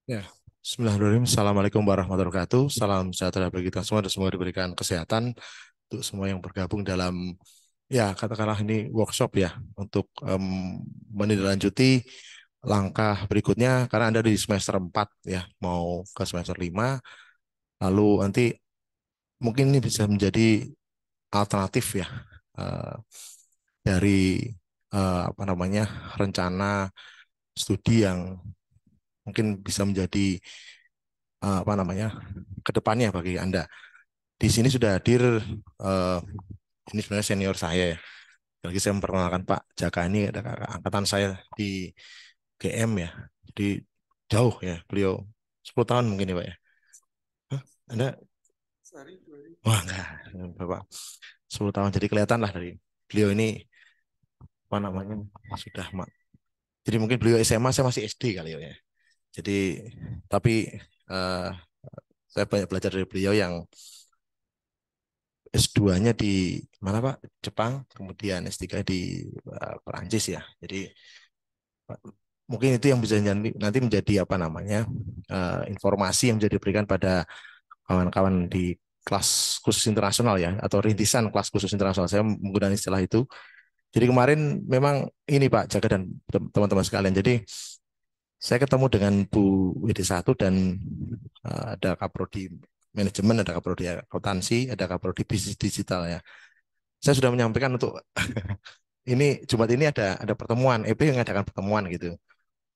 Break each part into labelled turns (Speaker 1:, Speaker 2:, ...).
Speaker 1: Ya, Bismillahirrahmanirrahim. Assalamualaikum warahmatullahi wabarakatuh. Salam sejahtera bagi kita semua dan semoga diberikan kesehatan untuk semua yang bergabung dalam ya katakanlah ini workshop ya untuk menindaklanjuti langkah berikutnya karena Anda di semester 4 ya mau ke semester 5 lalu nanti mungkin ini bisa menjadi alternatif ya eh, dari apa namanya rencana studi yang mungkin bisa menjadi apa namanya kedepannya bagi Anda. Di sini sudah hadir eh, ini sebenarnya senior saya ya. Lagi saya memperkenalkan Pak Jaka ini ada kakak angkatan saya di GM ya. Jadi jauh ya beliau 10 tahun mungkin ya Pak ya. Hah? Anda wah enggak Bapak 10 tahun jadi kelihatan lah dari beliau ini apa namanya sudah jadi mungkin beliau SMA saya masih SD kali ya. Jadi tapi eh, saya banyak belajar dari beliau yang S2-nya di mana Pak? Jepang, kemudian S3 di Perancis ya. Jadi mungkin itu yang bisa nanti menjadi apa namanya informasi yang bisa diberikan pada kawan-kawan di kelas khusus internasional ya atau rintisan kelas khusus internasional. Saya menggunakan istilah itu. Jadi kemarin memang ini Pak Jaga dan teman-teman sekalian. Jadi saya ketemu dengan Bu WD1 dan ada kaprodi manajemen, ada kaprodi akuntansi, ada kaprodi bisnis digital ya. Saya sudah menyampaikan untuk ini Jumat ini ada pertemuan, EP yang mengadakan pertemuan gitu.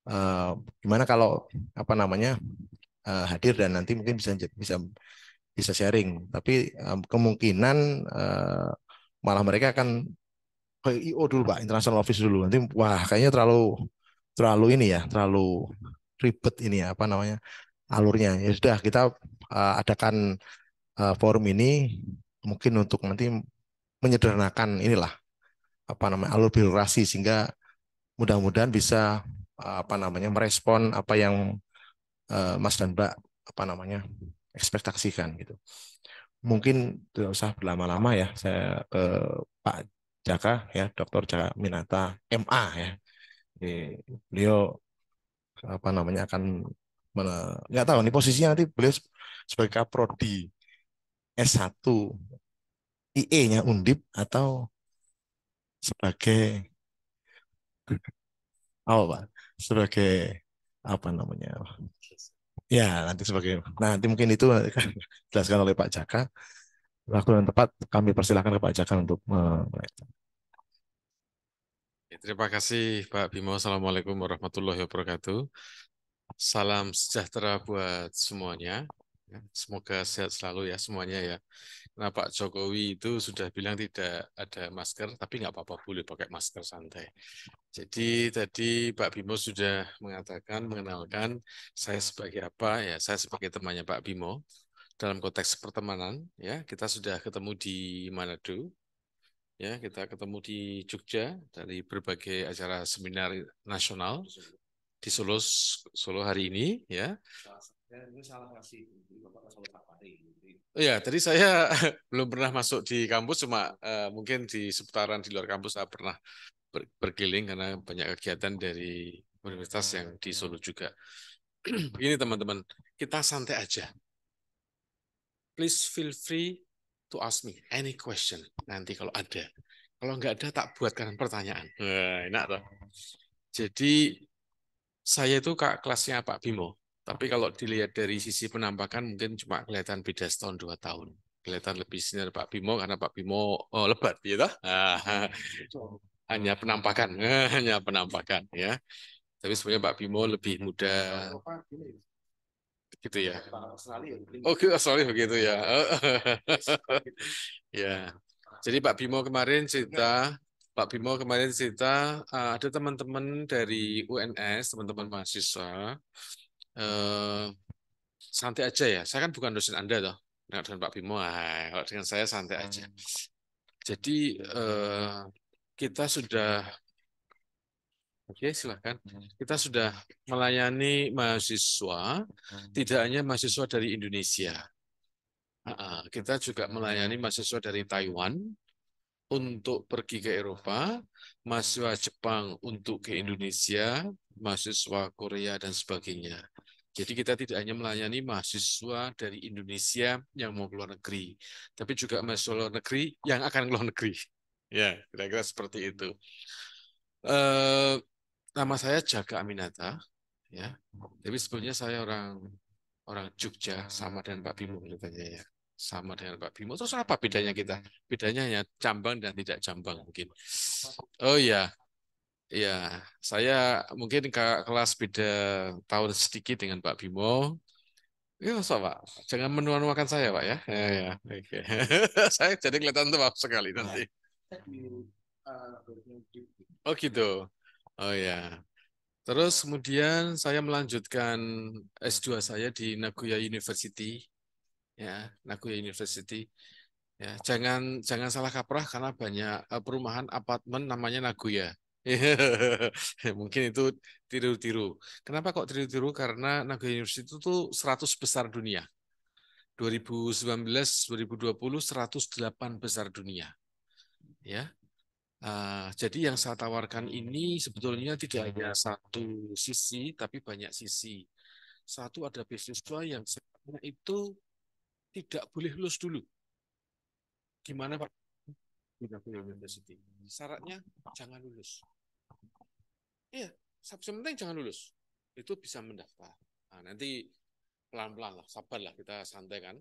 Speaker 1: Eh, Gimana kalau apa namanya hadir dan nanti mungkin bisa bisa bisa sharing. Tapi kemungkinan malah mereka akan ke IO dulu Pak, International Office dulu. Nanti wah kayaknya terlalu terlalu ini ya, terlalu ribet ini ya apa namanya alurnya. Ya sudah kita adakan forum ini mungkin untuk nanti menyederhanakan inilah apa namanya alur birokrasi sehingga mudah-mudahan bisa apa namanya merespon apa yang Mas dan Mbak apa namanya ekspektasikan gitu. Mungkin tidak usah berlama-lama ya. Saya ke Pak Jaka ya, Dr. Jaka Minata MA ya. Jadi, beliau apa namanya akan nggak tahu nih posisinya nanti beliau sebagai kaprodi S1 IE-nya Undip atau sebagai apa Pak? Sebagai apa namanya? Ya, nanti sebagai nanti mungkin itu dijelaskan oleh Pak Jaka. Waktu yang tepat kami persilakan ke Pak Jaka untuk
Speaker 2: Ya, terima kasih Pak Bimo. Assalamualaikum warahmatullahi wabarakatuh. Salam sejahtera buat semuanya. Ya, semoga sehat selalu ya semuanya ya. Nah Pak Jokowi itu sudah bilang tidak ada masker, tapi nggak apa-apa boleh pakai masker santai. Jadi tadi Pak Bimo sudah mengatakan, mengenalkan saya sebagai apa ya, saya sebagai temannya Pak Bimo. Dalam konteks pertemanan ya, kita sudah ketemu di Manado, ya kita ketemu di Jogja dari berbagai acara seminar nasional di Solo Solo hari ini ya. Ya, tadi saya belum pernah masuk di kampus, cuma mungkin di seputaran di luar kampus saya pernah berkeliling karena banyak kegiatan dari universitas yang di Solo juga. Ini teman-teman, kita santai aja. Please feel free to ask me any question nanti kalau ada. Kalau nggak ada, tak buatkan pertanyaan. Nah, enak toh. Jadi saya itu kak kelasnya Pak Bimo. Tapi kalau dilihat dari sisi penampakan mungkin cuma kelihatan beda setahun 2 tahun. Kelihatan lebih senior Pak Bimo karena Pak Bimo lebat, gitu. Hanya penampakan, hanya penampakan ya. Tapi sebenarnya Pak Bimo lebih muda, gitu ya. Oke, Australia begitu ya. Ya. Jadi Pak Bimo kemarin cerita ada teman-teman dari UNS, teman-teman mahasiswa, eh, santai aja ya. Saya kan bukan dosen Anda toh. Nah, dengan Pak Bimo, kalau dengan saya santai aja. Jadi kita sudah, oke silahkan. Kita sudah melayani mahasiswa, tidak hanya mahasiswa dari Indonesia. Kita juga melayani mahasiswa dari Taiwan untuk pergi ke Eropa, mahasiswa Jepang untuk ke Indonesia, mahasiswa Korea dan sebagainya. Jadi kita tidak hanya melayani mahasiswa dari Indonesia yang mau keluar negeri, tapi juga mahasiswa luar negeri yang akan keluar negeri. Ya, kira-kira seperti itu. Eh, Nama saya Jaka Aminata, ya. Tapi sebetulnya saya orang orang Jogja, sama dengan Pak Bimo ceritanya ya. Sama dengan Pak Bimo. Terus apa bedanya kita? Bedanya hanya cambang dan tidak cambang mungkin. Oh iya, iya. Saya mungkin kelas beda tahun sedikit dengan Pak Bimo. Ya, so, Pak. Jangan menua-nuakan saya, Pak ya. Ya, ya. Oke. Saya jadi kelihatan tua sekali nanti. Oh gitu. Oh ya. Terus kemudian saya melanjutkan S2 saya di Nagoya University, ya, Nagoya University. Ya, jangan jangan salah kaprah karena banyak perumahan apartemen namanya Nagoya. Mungkin itu tiru-tiru. Kenapa kok tiru-tiru? Karena Nagoya University itu tuh 100 besar dunia. 2019, 2020 108 besar dunia. Ya, jadi yang saya tawarkan ini sebetulnya tidak hanya satu sisi, tapi banyak sisi. Satu, ada beasiswa yang sebenarnya itu tidak boleh lulus dulu. Gimana Pak? Tidak boleh university. Syaratnya jangan lulus. Iya, yang penting jangan lulus. Itu bisa mendaftar. Nah, nanti pelan-pelan lah, sabar lah, kita santai kan.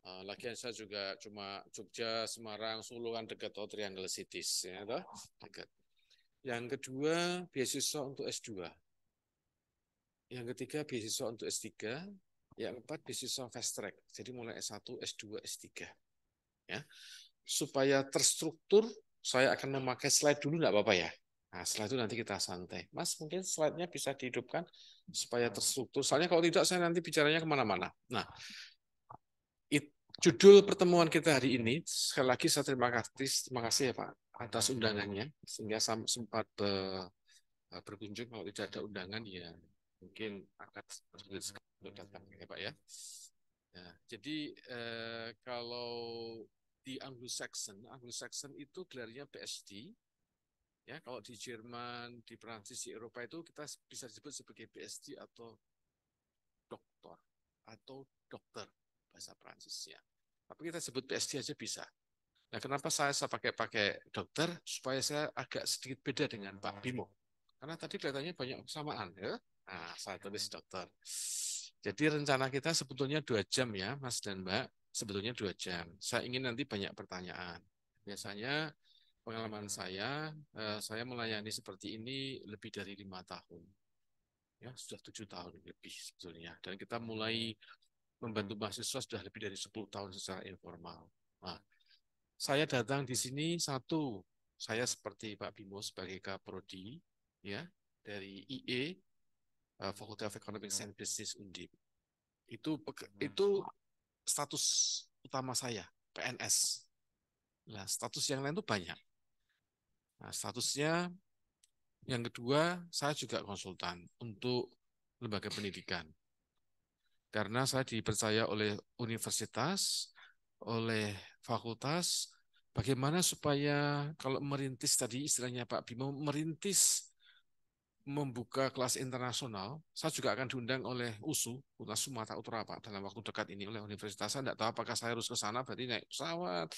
Speaker 2: Lagian saya juga cuma Jogja, Semarang, Solo kan dekat, oh, Triangle Cities, ya, toh? Dekat. Yang kedua, beasiswa untuk S2. Yang ketiga, beasiswa untuk S3. Yang keempat, beasiswa fast track. Jadi mulai S1, S2, S3. Ya. Supaya terstruktur, saya akan memakai slide dulu, nggak apa-apa ya? Nah, setelah itu nanti kita santai. Mas, mungkin slide-nya bisa dihidupkan supaya terstruktur. Soalnya kalau tidak, saya nanti bicaranya kemana-mana. Nah, judul pertemuan kita hari ini, sekali lagi saya terima kasih ya Pak atas undangannya, sehingga sempat berkunjung. Kalau tidak ada undangan ya mungkin akan sulit sekali untuk datang ya Pak ya. Nah, jadi kalau di Anglo-Saxon itu gelarnya PhD. Ya, kalau di Jerman, di Prancis, di Eropa itu kita bisa disebut sebagai PhD atau doktor atau dokter bahasa Prancisnya. Tapi kita sebut PhD aja bisa. Nah, kenapa saya pakai dokter supaya saya agak sedikit beda dengan Pak Bimo? Karena tadi kelihatannya banyak kesamaan, ya. Nah, saya tulis dokter. Jadi rencana kita sebetulnya 2 jam ya, Mas dan Mbak. Sebetulnya 2 jam. Saya ingin nanti banyak pertanyaan. Biasanya pengalaman saya melayani seperti ini lebih dari 5 tahun. Ya, sudah 7 tahun lebih sebetulnya. Dan kita mulai membantu mahasiswa sudah lebih dari 10 tahun secara informal. Nah, saya datang di sini satu, saya seperti Pak Bimo sebagai Kaprodi, ya, dari IE, Faculty of Economics and Business Undip. Itu status utama saya, PNS. Nah, status yang lain itu banyak. Nah, statusnya yang kedua, saya juga konsultan untuk lembaga pendidikan. Karena saya dipercaya oleh universitas, oleh fakultas, bagaimana supaya kalau merintis tadi istilahnya Pak Bimo, merintis membuka kelas internasional, saya juga akan diundang oleh USU, Universitas Sumatera Utara Pak, dalam waktu dekat ini oleh universitas. Saya tidak tahu apakah saya harus ke sana, berarti naik pesawat,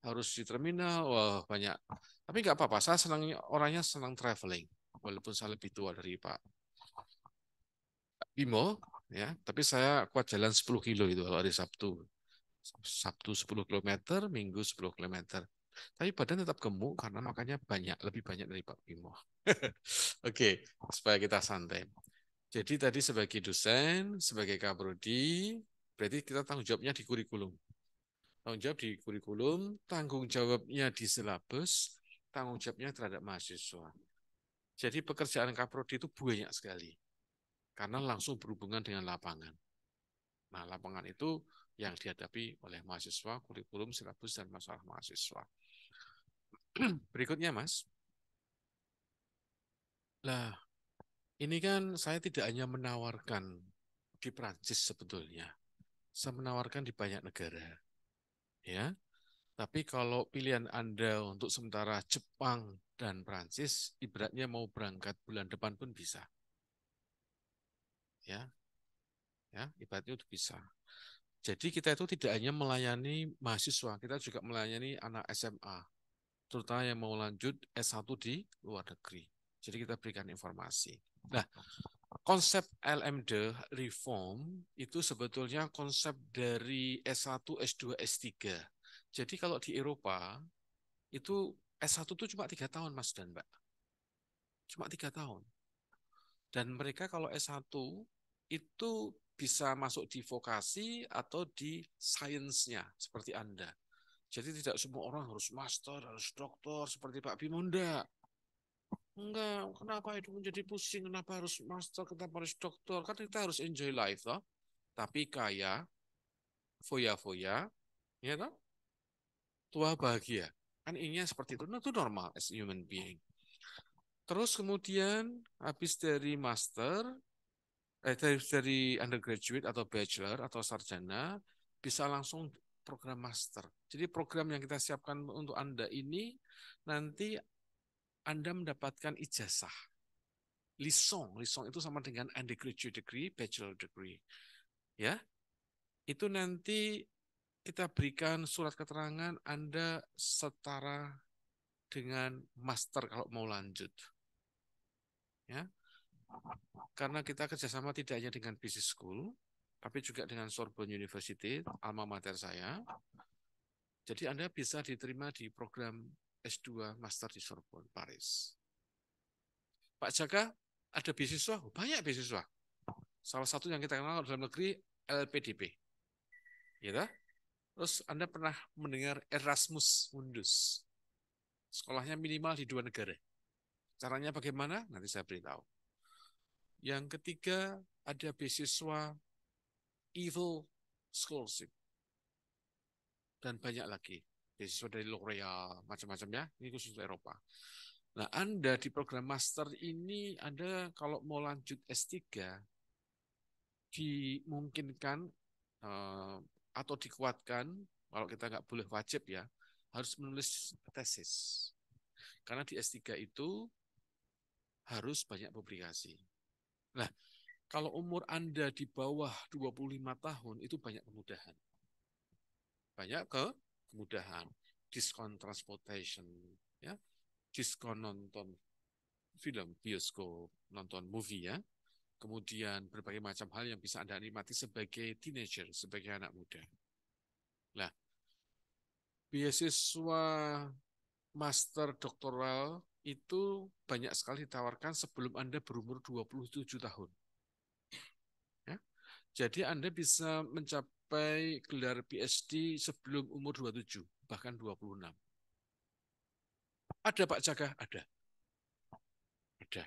Speaker 2: harus di terminal, wah banyak. Tapi nggak apa-apa, saya orangnya senang traveling, walaupun saya lebih tua dari Pak Bimo, ya, tapi saya kuat jalan 10 kilo itu kalau hari Sabtu. Sabtu 10 kilometer, Minggu 10 kilometer. Tapi badan tetap gemuk karena makannya banyak, lebih banyak dari Pak Bimo. Oke, supaya kita santai. Jadi tadi sebagai dosen, sebagai kaprodi, berarti kita tanggung jawabnya di kurikulum. Tanggung jawab di kurikulum, tanggung jawabnya di silabus, tanggung jawabnya terhadap mahasiswa. Jadi pekerjaan kaprodi itu banyak sekali karena langsung berhubungan dengan lapangan. Nah, lapangan itu yang dihadapi oleh mahasiswa, kurikulum, silabus, dan masalah mahasiswa. Berikutnya, Mas. Lah, ini kan saya tidak hanya menawarkan di Prancis sebetulnya. Saya menawarkan di banyak negara. Ya, tapi kalau pilihan Anda untuk sementara Jepang dan Prancis, ibaratnya mau berangkat bulan depan pun bisa. Ya, Ya, ibaratnya itu bisa. Jadi kita itu tidak hanya melayani mahasiswa, kita juga melayani anak SMA, terutama yang mau lanjut S1 di luar negeri. Jadi kita berikan informasi. Nah, konsep LMD reform itu sebetulnya konsep dari S1, S2, S3. Jadi kalau di Eropa itu S1 itu cuma 3 tahun, Mas dan Mbak. Cuma 3 tahun. Dan mereka kalau S1 itu bisa masuk di vokasi atau di sainsnya seperti Anda. Jadi tidak semua orang harus master, harus doktor seperti Pak Bimo. Enggak, kenapa itu menjadi pusing? Kenapa harus master, kenapa harus doktor? Kan kita harus enjoy life, toh. Tapi kaya, foya-foya, ya toh? Tua bahagia. Kan ininya seperti itu. Nah, itu normal as human being. Terus kemudian habis dari master, dari undergraduate atau bachelor atau sarjana bisa langsung program master. Jadi program yang kita siapkan untuk Anda ini nanti Anda mendapatkan ijazah. Lisong itu sama dengan undergraduate degree, bachelor degree. Ya, itu nanti kita berikan surat keterangan Anda setara dengan master kalau mau lanjut. Ya, karena kita kerjasama tidak hanya dengan business school, tapi juga dengan Sorbonne University, alma mater saya. Jadi Anda bisa diterima di program S2 Master di Sorbonne, Paris. Pak Jaka, ada beasiswa? Banyak beasiswa. Salah satu yang kita kenal dalam negeri, LPDP. Ya, terus Anda pernah mendengar Erasmus Mundus. Sekolahnya minimal di 2 negara. Caranya bagaimana? Nanti saya beritahu. Yang ketiga, ada beasiswa Evil Scholarship. Dan banyak lagi. Beasiswa dari L'Oreal, macam-macam ya. Ini khusus untuk Eropa. Nah, Anda di program master ini, Anda kalau mau lanjut S3, dimungkinkan atau dikuatkan, kalau kita nggak boleh wajib ya, harus menulis tesis. Karena di S3 itu harus banyak publikasi. Nah, kalau umur Anda di bawah 25 tahun, itu banyak kemudahan. Banyak kemudahan. Diskon transportation, ya, diskon nonton film, bioskop, nonton movie ya. Kemudian berbagai macam hal yang bisa Anda nikmati sebagai teenager, sebagai anak muda. Nah, beasiswa master doktoral itu banyak sekali ditawarkan sebelum Anda berumur 27 tahun. Ya. Jadi Anda bisa mencapai gelar PhD sebelum umur 27, bahkan 26. Ada Pak Jaka? Ada. Ada.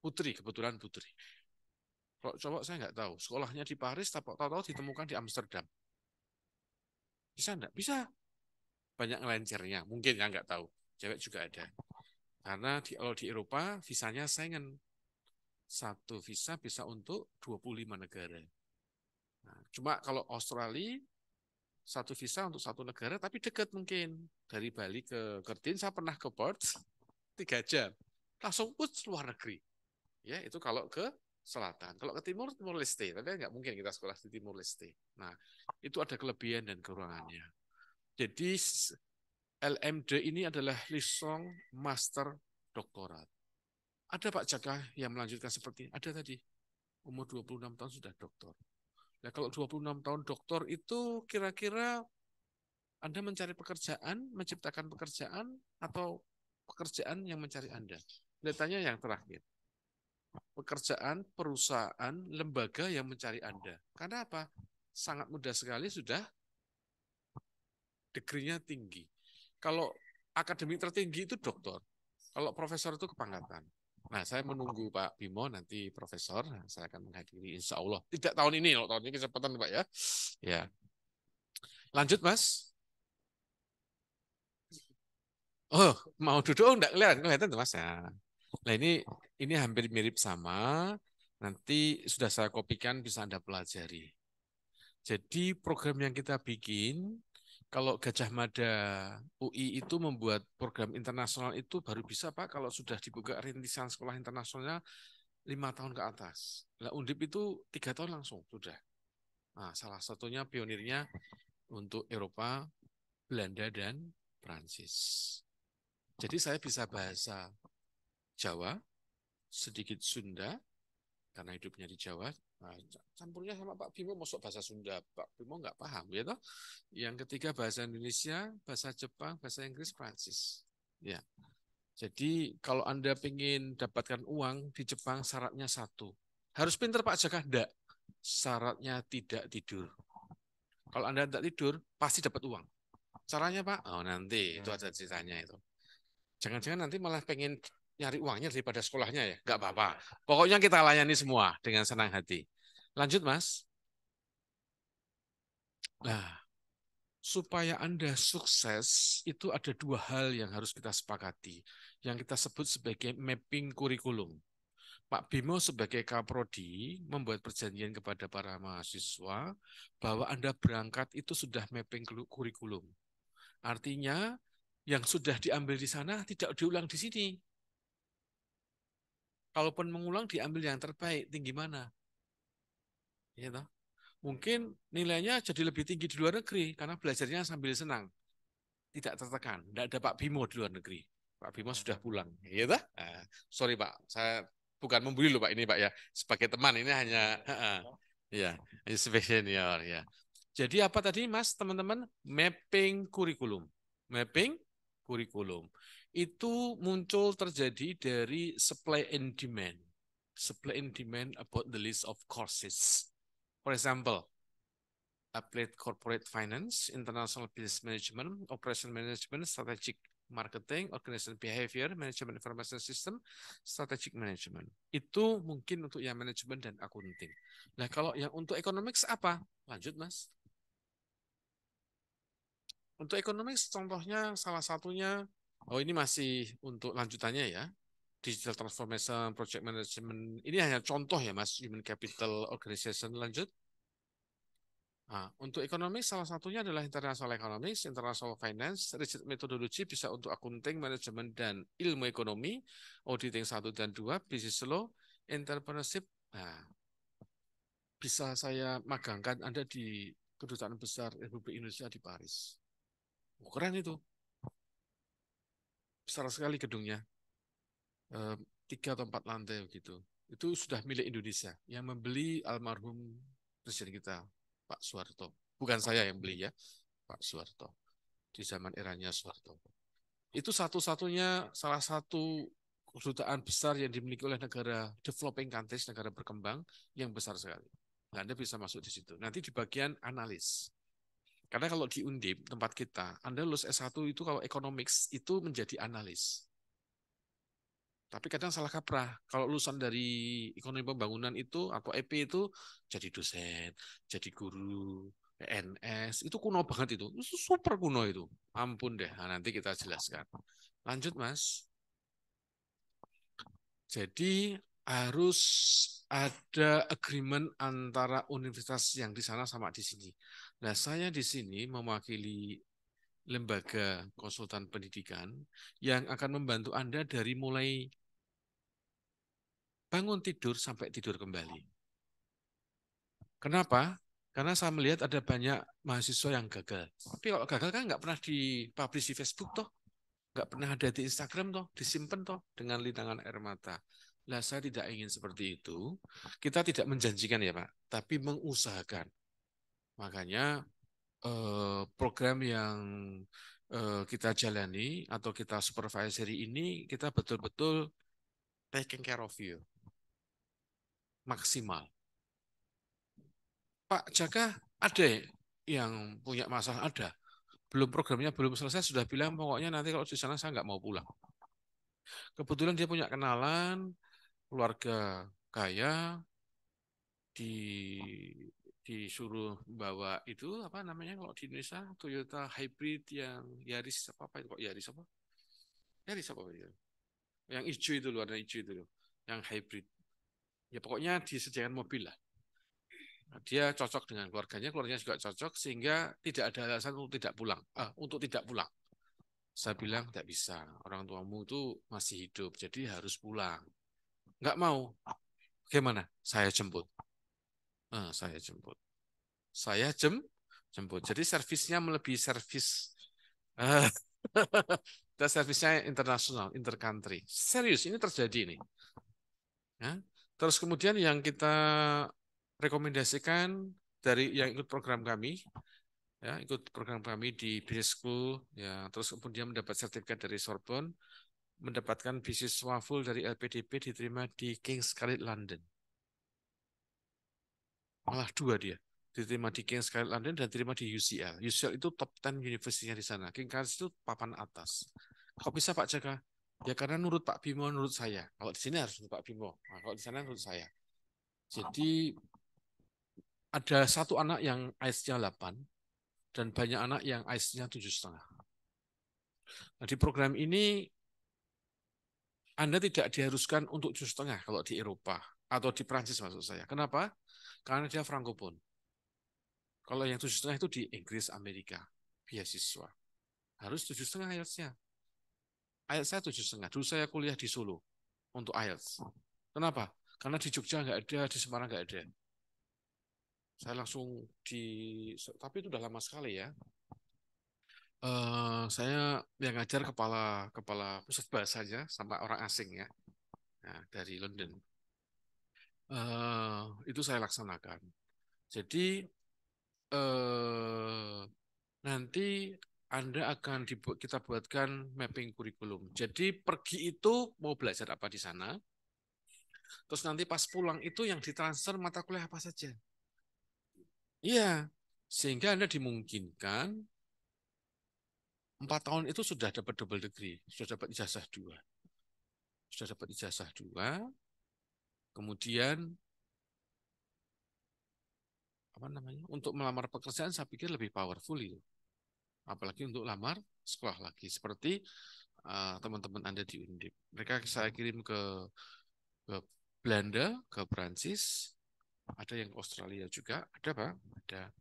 Speaker 2: Putri, kebetulan Putri. Kalau cowok saya nggak tahu. Sekolahnya di Paris, tahu-tahu ditemukan di Amsterdam. Bisa enggak? Bisa. Banyak ngelencernya. Mungkin ya nggak tahu. Cewek juga ada. Karena kalau di Eropa, visanya Schengen. Satu visa bisa untuk 25 negara. Nah, cuma kalau Australia, satu visa untuk satu negara, tapi dekat mungkin. Dari Bali ke Kertin, saya pernah ke Perth, 3 jam. Langsung luar negeri. Ya, itu kalau ke selatan. Kalau ke timur, Timur Leste. Tapi nggak mungkin kita sekolah di Timur Leste. Nah, itu ada kelebihan dan kekurangannya. Jadi LMD ini adalah Lisong Master Doktorat. Ada Pak Jaka yang melanjutkan seperti ada tadi. Umur 26 tahun sudah doktor. Nah, kalau 26 tahun doktor itu kira-kira Anda mencari pekerjaan, menciptakan pekerjaan, atau pekerjaan yang mencari Anda? Datanya yang terakhir. Pekerjaan, perusahaan, lembaga yang mencari Anda. Karena apa? Sangat mudah sekali sudah degree-nya tinggi. Kalau akademik tertinggi itu doktor. Kalau profesor itu kepangkatan. Nah, saya menunggu Pak Bimo nanti profesor. Nah, saya akan menghadiri insya Allah. Tidak tahun ini, loh, tahun ini kesempatan Pak ya. Ya, lanjut Mas. Oh, mau duduk? Oh, enggak kelihatan tuh Mas. Nah, ini hampir mirip sama. Nanti sudah saya kopikan bisa Anda pelajari. Jadi program yang kita bikin, kalau Gajah Mada UI itu membuat program internasional itu baru bisa Pak kalau sudah dibuka rintisan sekolah internasional 5 tahun ke atas. Nah, Undip itu 3 tahun langsung sudah. Nah, salah satunya pionirnya untuk Eropa, Belanda, dan Prancis. Jadi saya bisa bahasa Jawa, sedikit Sunda, karena hidupnya di Jawa. Nah, campurnya sama Pak Bimo, masuk bahasa Sunda. Pak Bimo nggak paham, ya toh? Yang ketiga bahasa Indonesia, bahasa Jepang, bahasa Inggris, Prancis. Ya. Jadi kalau Anda ingin dapatkan uang di Jepang, syaratnya satu. Harus pinter Pak Jaka? Enggak. Syaratnya tidak tidur. Kalau Anda tidak tidur, pasti dapat uang. Caranya Pak? Oh nanti, itu ada ceritanya itu. Jangan-jangan nanti malah pengen nyari uangnya daripada sekolahnya ya. Enggak apa-apa. Pokoknya kita layani semua dengan senang hati. Lanjut Mas. Nah, supaya Anda sukses, itu ada 2 hal yang harus kita sepakati. Yang kita sebut sebagai mapping kurikulum. Pak Bimo sebagai Kaprodi membuat perjanjian kepada para mahasiswa bahwa Anda berangkat itu sudah mapping kurikulum. Artinya yang sudah diambil di sana tidak diulang di sini. Kalaupun mengulang diambil yang terbaik, tinggi mana? Ya, toh? Mungkin nilainya jadi lebih tinggi di luar negeri karena belajarnya sambil senang, tidak tertekan. Tidak ada Pak Bimo di luar negeri. Pak Bimo sudah pulang. Ya, toh? Nah, sorry Pak, saya bukan membuli loh Pak ini Pak ya. Sebagai teman ini hanya ya, sebagai senior ya. Jadi apa tadi Mas teman-teman? Mapping kurikulum. Mapping kurikulum. Itu muncul terjadi dari supply and demand. Supply and demand about the list of courses. For example, applied corporate finance, international business management, operation management, strategic marketing, organization behavior, management information system, strategic management. Itu mungkin untuk yang manajemen dan accounting. Nah, kalau yang untuk economics apa? Lanjut, Mas. Untuk economics contohnya salah satunya, oh ini masih untuk lanjutannya ya, digital transformation, project management. Ini hanya contoh ya, Mas, human capital organization. Lanjut. Nah, untuk ekonomi salah satunya adalah international economics, international finance, riset metodologi bisa untuk accounting, manajemen, dan ilmu ekonomi, auditing 1 dan 2, business law, entrepreneurship. Nah, bisa saya magangkan Anda di Kedutaan Besar Republik Indonesia di Paris. Oh, keren itu. Besar sekali gedungnya. 3 atau 4 lantai begitu. Itu sudah milik Indonesia. Yang membeli almarhum Presiden kita, Pak Soeharto. Bukan saya yang beli ya, Pak Soeharto. Di zaman eranya Soeharto. Itu satu-satunya salah satu kedutaan besar yang dimiliki oleh negara developing countries, negara berkembang yang besar sekali. Nah, Anda bisa masuk di situ. Nanti di bagian analis. Karena kalau di Undip, tempat kita, Anda lulus S1 itu kalau economics itu menjadi analis. Tapi kadang salah kaprah. Kalau lulusan dari ekonomi pembangunan itu atau EP itu jadi dosen, jadi guru, PNS, itu kuno banget itu. Itu super kuno itu. Ampun deh, nah, nanti kita jelaskan. Lanjut, Mas. Jadi harus ada agreement antara universitas yang di sana sama di sini. Nah, saya di sini mewakili lembaga konsultan pendidikan yang akan membantu Anda dari mulai bangun tidur sampai tidur kembali. Kenapa? Karena saya melihat ada banyak mahasiswa yang gagal. Tapi kalau gagal kan nggak pernah dipublish di Facebook toh, nggak pernah ada di Instagram toh, disimpan toh dengan lintangan air mata. Lah saya tidak ingin seperti itu. Kita tidak menjanjikan ya Pak, tapi mengusahakan. Makanya program yang kita jalani atau kita supervisory ini kita betul-betul taking care of you maksimal. Pak Jaka ada yang punya masalah ada. Belum programnya belum selesai sudah bilang pokoknya nanti kalau di sana saya nggak mau pulang. Kebetulan dia punya kenalan keluarga kaya di disuruh bawa itu apa namanya kalau di Indonesia Toyota hybrid yang Yaris apa itu kok Yaris apa? Yaris apa itu? Yang hijau itu warna hijau itu loh. Yang hybrid. Ya pokoknya disediakan mobil lah. Nah, dia cocok dengan keluarganya juga cocok sehingga tidak ada alasan untuk tidak pulang. Untuk tidak pulang. Saya bilang tidak bisa. Orang tuamu itu masih hidup, jadi harus pulang. Nggak mau. Bagaimana? Saya jemput. Saya jemput. Saya jemput. Jadi servisnya melebihi servis. eh, kita servisnya internasional, intercountry. Serius, ini terjadi nih. Ya. Terus kemudian yang kita rekomendasikan dari yang ikut program kami, ya ikut program kami di business school, ya terus kemudian mendapat sertifikat dari Sorbonne, mendapatkan beasiswa full dari LPDP, diterima di King's College London. Malah dua dia. Diterima di King's College London dan diterima di UCL. UCL itu top 10 universitasnya di sana. King's College itu papan atas. Kok bisa Pak Jaka? Ya karena nurut Pak Bimo, nurut saya. Kalau di sini harus nurut Pak Bimo. Nah, kalau di sana nurut saya. Jadi ada satu anak yang IELTS-nya 8 dan banyak anak yang IELTS-nya 7,5. Nah, di program ini Anda tidak diharuskan untuk 7,5 kalau di Eropa atau di Prancis maksud saya. Kenapa? Karena dia frankophone. Kalau yang 7,5 itu di Inggris, Amerika, beasiswa. Harus 7,5 IELTS-nya. IELTS saya 7,5. Dulu saya kuliah di Solo untuk IELTS. Kenapa? Karena di Jogja nggak ada, di Semarang nggak ada. Saya langsung tapi itu udah lama sekali ya. Saya yang ngajar kepala kepala pusat bahasanya sama orang asing ya, nah, dari London. Itu saya laksanakan. Jadi eh, nanti Anda akan kita buatkan mapping kurikulum. Jadi pergi itu mau belajar apa di sana, terus nanti pas pulang itu yang ditransfer mata kuliah apa saja. Iya, sehingga Anda dimungkinkan 4 tahun itu sudah dapat double degree, sudah dapat ijazah dua. Sudah dapat ijazah dua, kemudian apa namanya? Untuk melamar pekerjaan saya pikir lebih powerful itu. Apalagi untuk lamar sekolah lagi seperti teman-teman Anda di Undip. Mereka saya kirim ke Belanda, ke Prancis, ada yang ke Australia juga, ada Pak, ada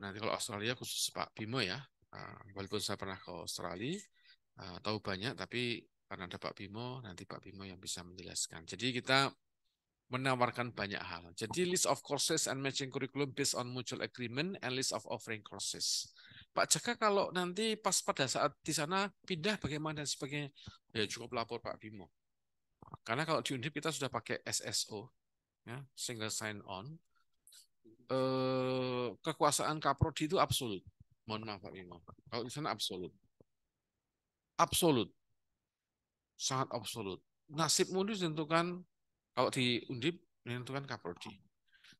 Speaker 2: nanti kalau Australia khusus Pak Bimo ya. Walaupun saya pernah ke Australia, tahu banyak tapi karena ada Pak Bimo, nanti Pak Bimo yang bisa menjelaskan. Jadi kita menawarkan banyak hal. Jadi list of courses and matching curriculum based on mutual agreement and list of offering courses. Pak Jaka kalau nanti pas pada saat di sana pindah bagaimana dan sebagainya, ya cukup lapor Pak Bimo. Karena kalau di Undip kita sudah pakai SSO, ya, single sign on. Kekuasaan Kaprodi itu absolut. Mohon maaf Pak Bimo. Kalau di sana absolut. Absolut. Sangat absolut. Nasibmu itu ditentukan kalau di Undip menentukan Kaprodi.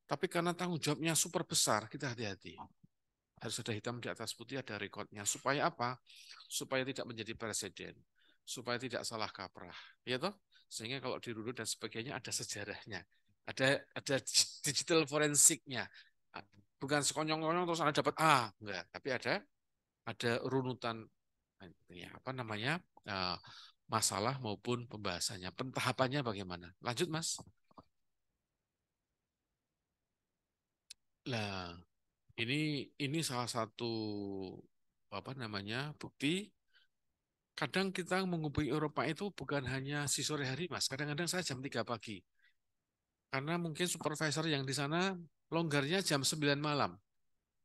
Speaker 2: Tapi karena tanggung jawabnya super besar, kita hati-hati. Harus ada hitam di atas putih, ada rekodnya. Supaya apa? Supaya tidak menjadi presiden. Supaya tidak salah kaprah. Ya toh? Sehingga kalau dirunut dan sebagainya ada sejarahnya. Ada digital forensiknya. Bukan sekonyong-konyong terus Anda dapat A. Enggak. Tapi ada runutan ya, apa namanya masalah maupun pembahasannya. Pentahapannya bagaimana? Lanjut, Mas. Lah, ini salah satu apa namanya bukti. Kadang kita menghubungi Eropa itu bukan hanya si sore hari, Mas. Kadang-kadang saya jam 3 pagi. Karena mungkin supervisor yang di sana longgarnya jam 9 malam.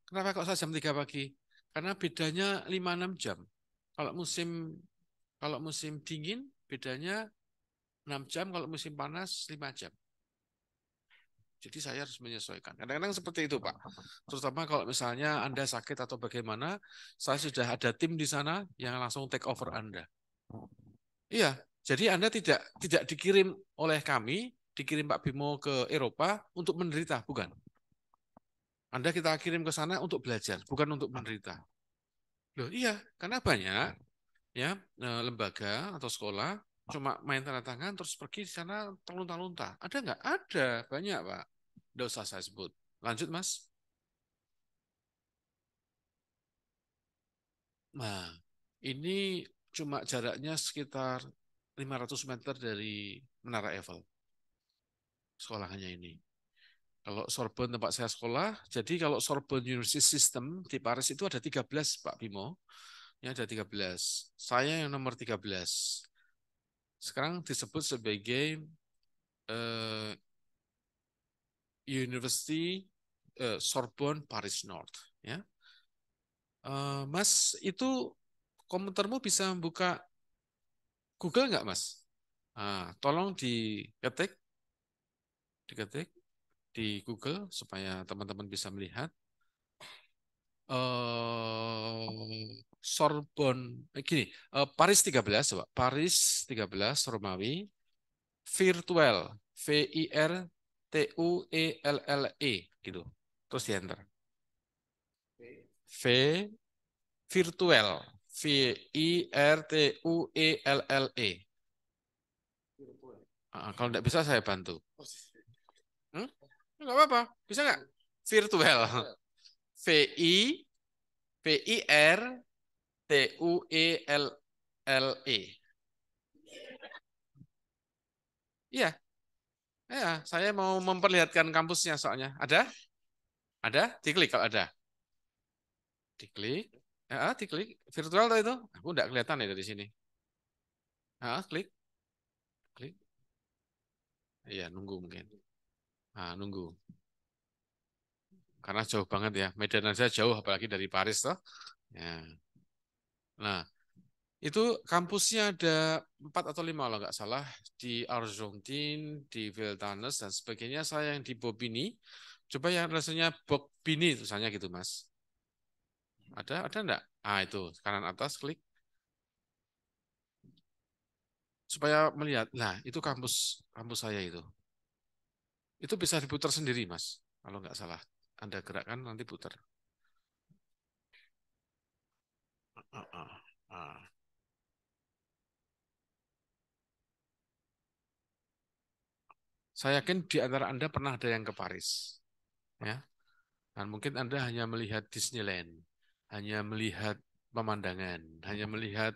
Speaker 2: Kenapa kok saya jam 3 pagi? Karena bedanya 5-6 jam. Kalau musim kalau musim dingin bedanya 6 jam, kalau musim panas 5 jam. Jadi saya harus menyesuaikan. Kadang-kadang seperti itu, Pak. Terutama kalau misalnya Anda sakit atau bagaimana, saya sudah ada tim di sana yang langsung take over Anda. Iya, jadi Anda tidak dikirim oleh kami, dikirim Pak Bimo ke Eropa untuk menderita, bukan. Anda kita kirim ke sana untuk belajar, bukan untuk menderita. Loh, iya, karena banyak ya lembaga atau sekolah cuma main tanda tangan terus pergi di sana terlunta-lunta. Ada nggak? Ada, banyak Pak. Nggak usah saya sebut. Lanjut Mas. Nah, ini cuma jaraknya sekitar 500 meter dari Menara Eiffel. Sekolahannya ini. Kalau Sorbonne tempat saya sekolah, jadi kalau Sorbonne University System di Paris itu ada 13 Pak Bimo. Ya ada 13. Saya yang nomor 13. Sekarang disebut sebagai eh, University Sorbonne Paris North. Ya, Mas, itu komputermu bisa buka Google nggak, Mas? Tolong diketik di Google supaya teman-teman bisa melihat. Sorbonne, gini, Paris 13, coba. Paris 13, Romawi, virtual, VIRTUELLE, gitu. Terus di enter. V, virtual, VIRTUELLE. Kalau tidak bisa saya bantu. Hmm? Nggak apa-apa, bisa nggak? Virtual. VI, VIRTUELLE. Iya, ya, saya mau memperlihatkan kampusnya soalnya. Ada? Ada? Diklik kalau ada. Diklik. Diklik. Virtual tuh itu. Aku enggak kelihatan ya dari sini. Klik. Klik. Iya, nunggu mungkin. Nunggu. Karena jauh banget ya. Medan aja jauh, apalagi dari Paris toh. Ya. Nah, itu kampusnya ada 4 atau 5 kalau nggak salah. Di Argentine, di Viltanes, dan sebagainya. Saya yang di Bobigny. Coba yang rasanya Bobigny, tulisannya gitu, Mas. Ada enggak? Itu kanan atas klik supaya melihat. Nah, itu kampus kampus saya itu. Itu bisa diputar sendiri, Mas. Kalau nggak salah. Anda gerakkan nanti putar. Ah, ah, ah. Saya yakin di antara Anda pernah ada yang ke Paris, ya. Dan mungkin Anda hanya melihat Disneyland, hanya melihat pemandangan, hanya melihat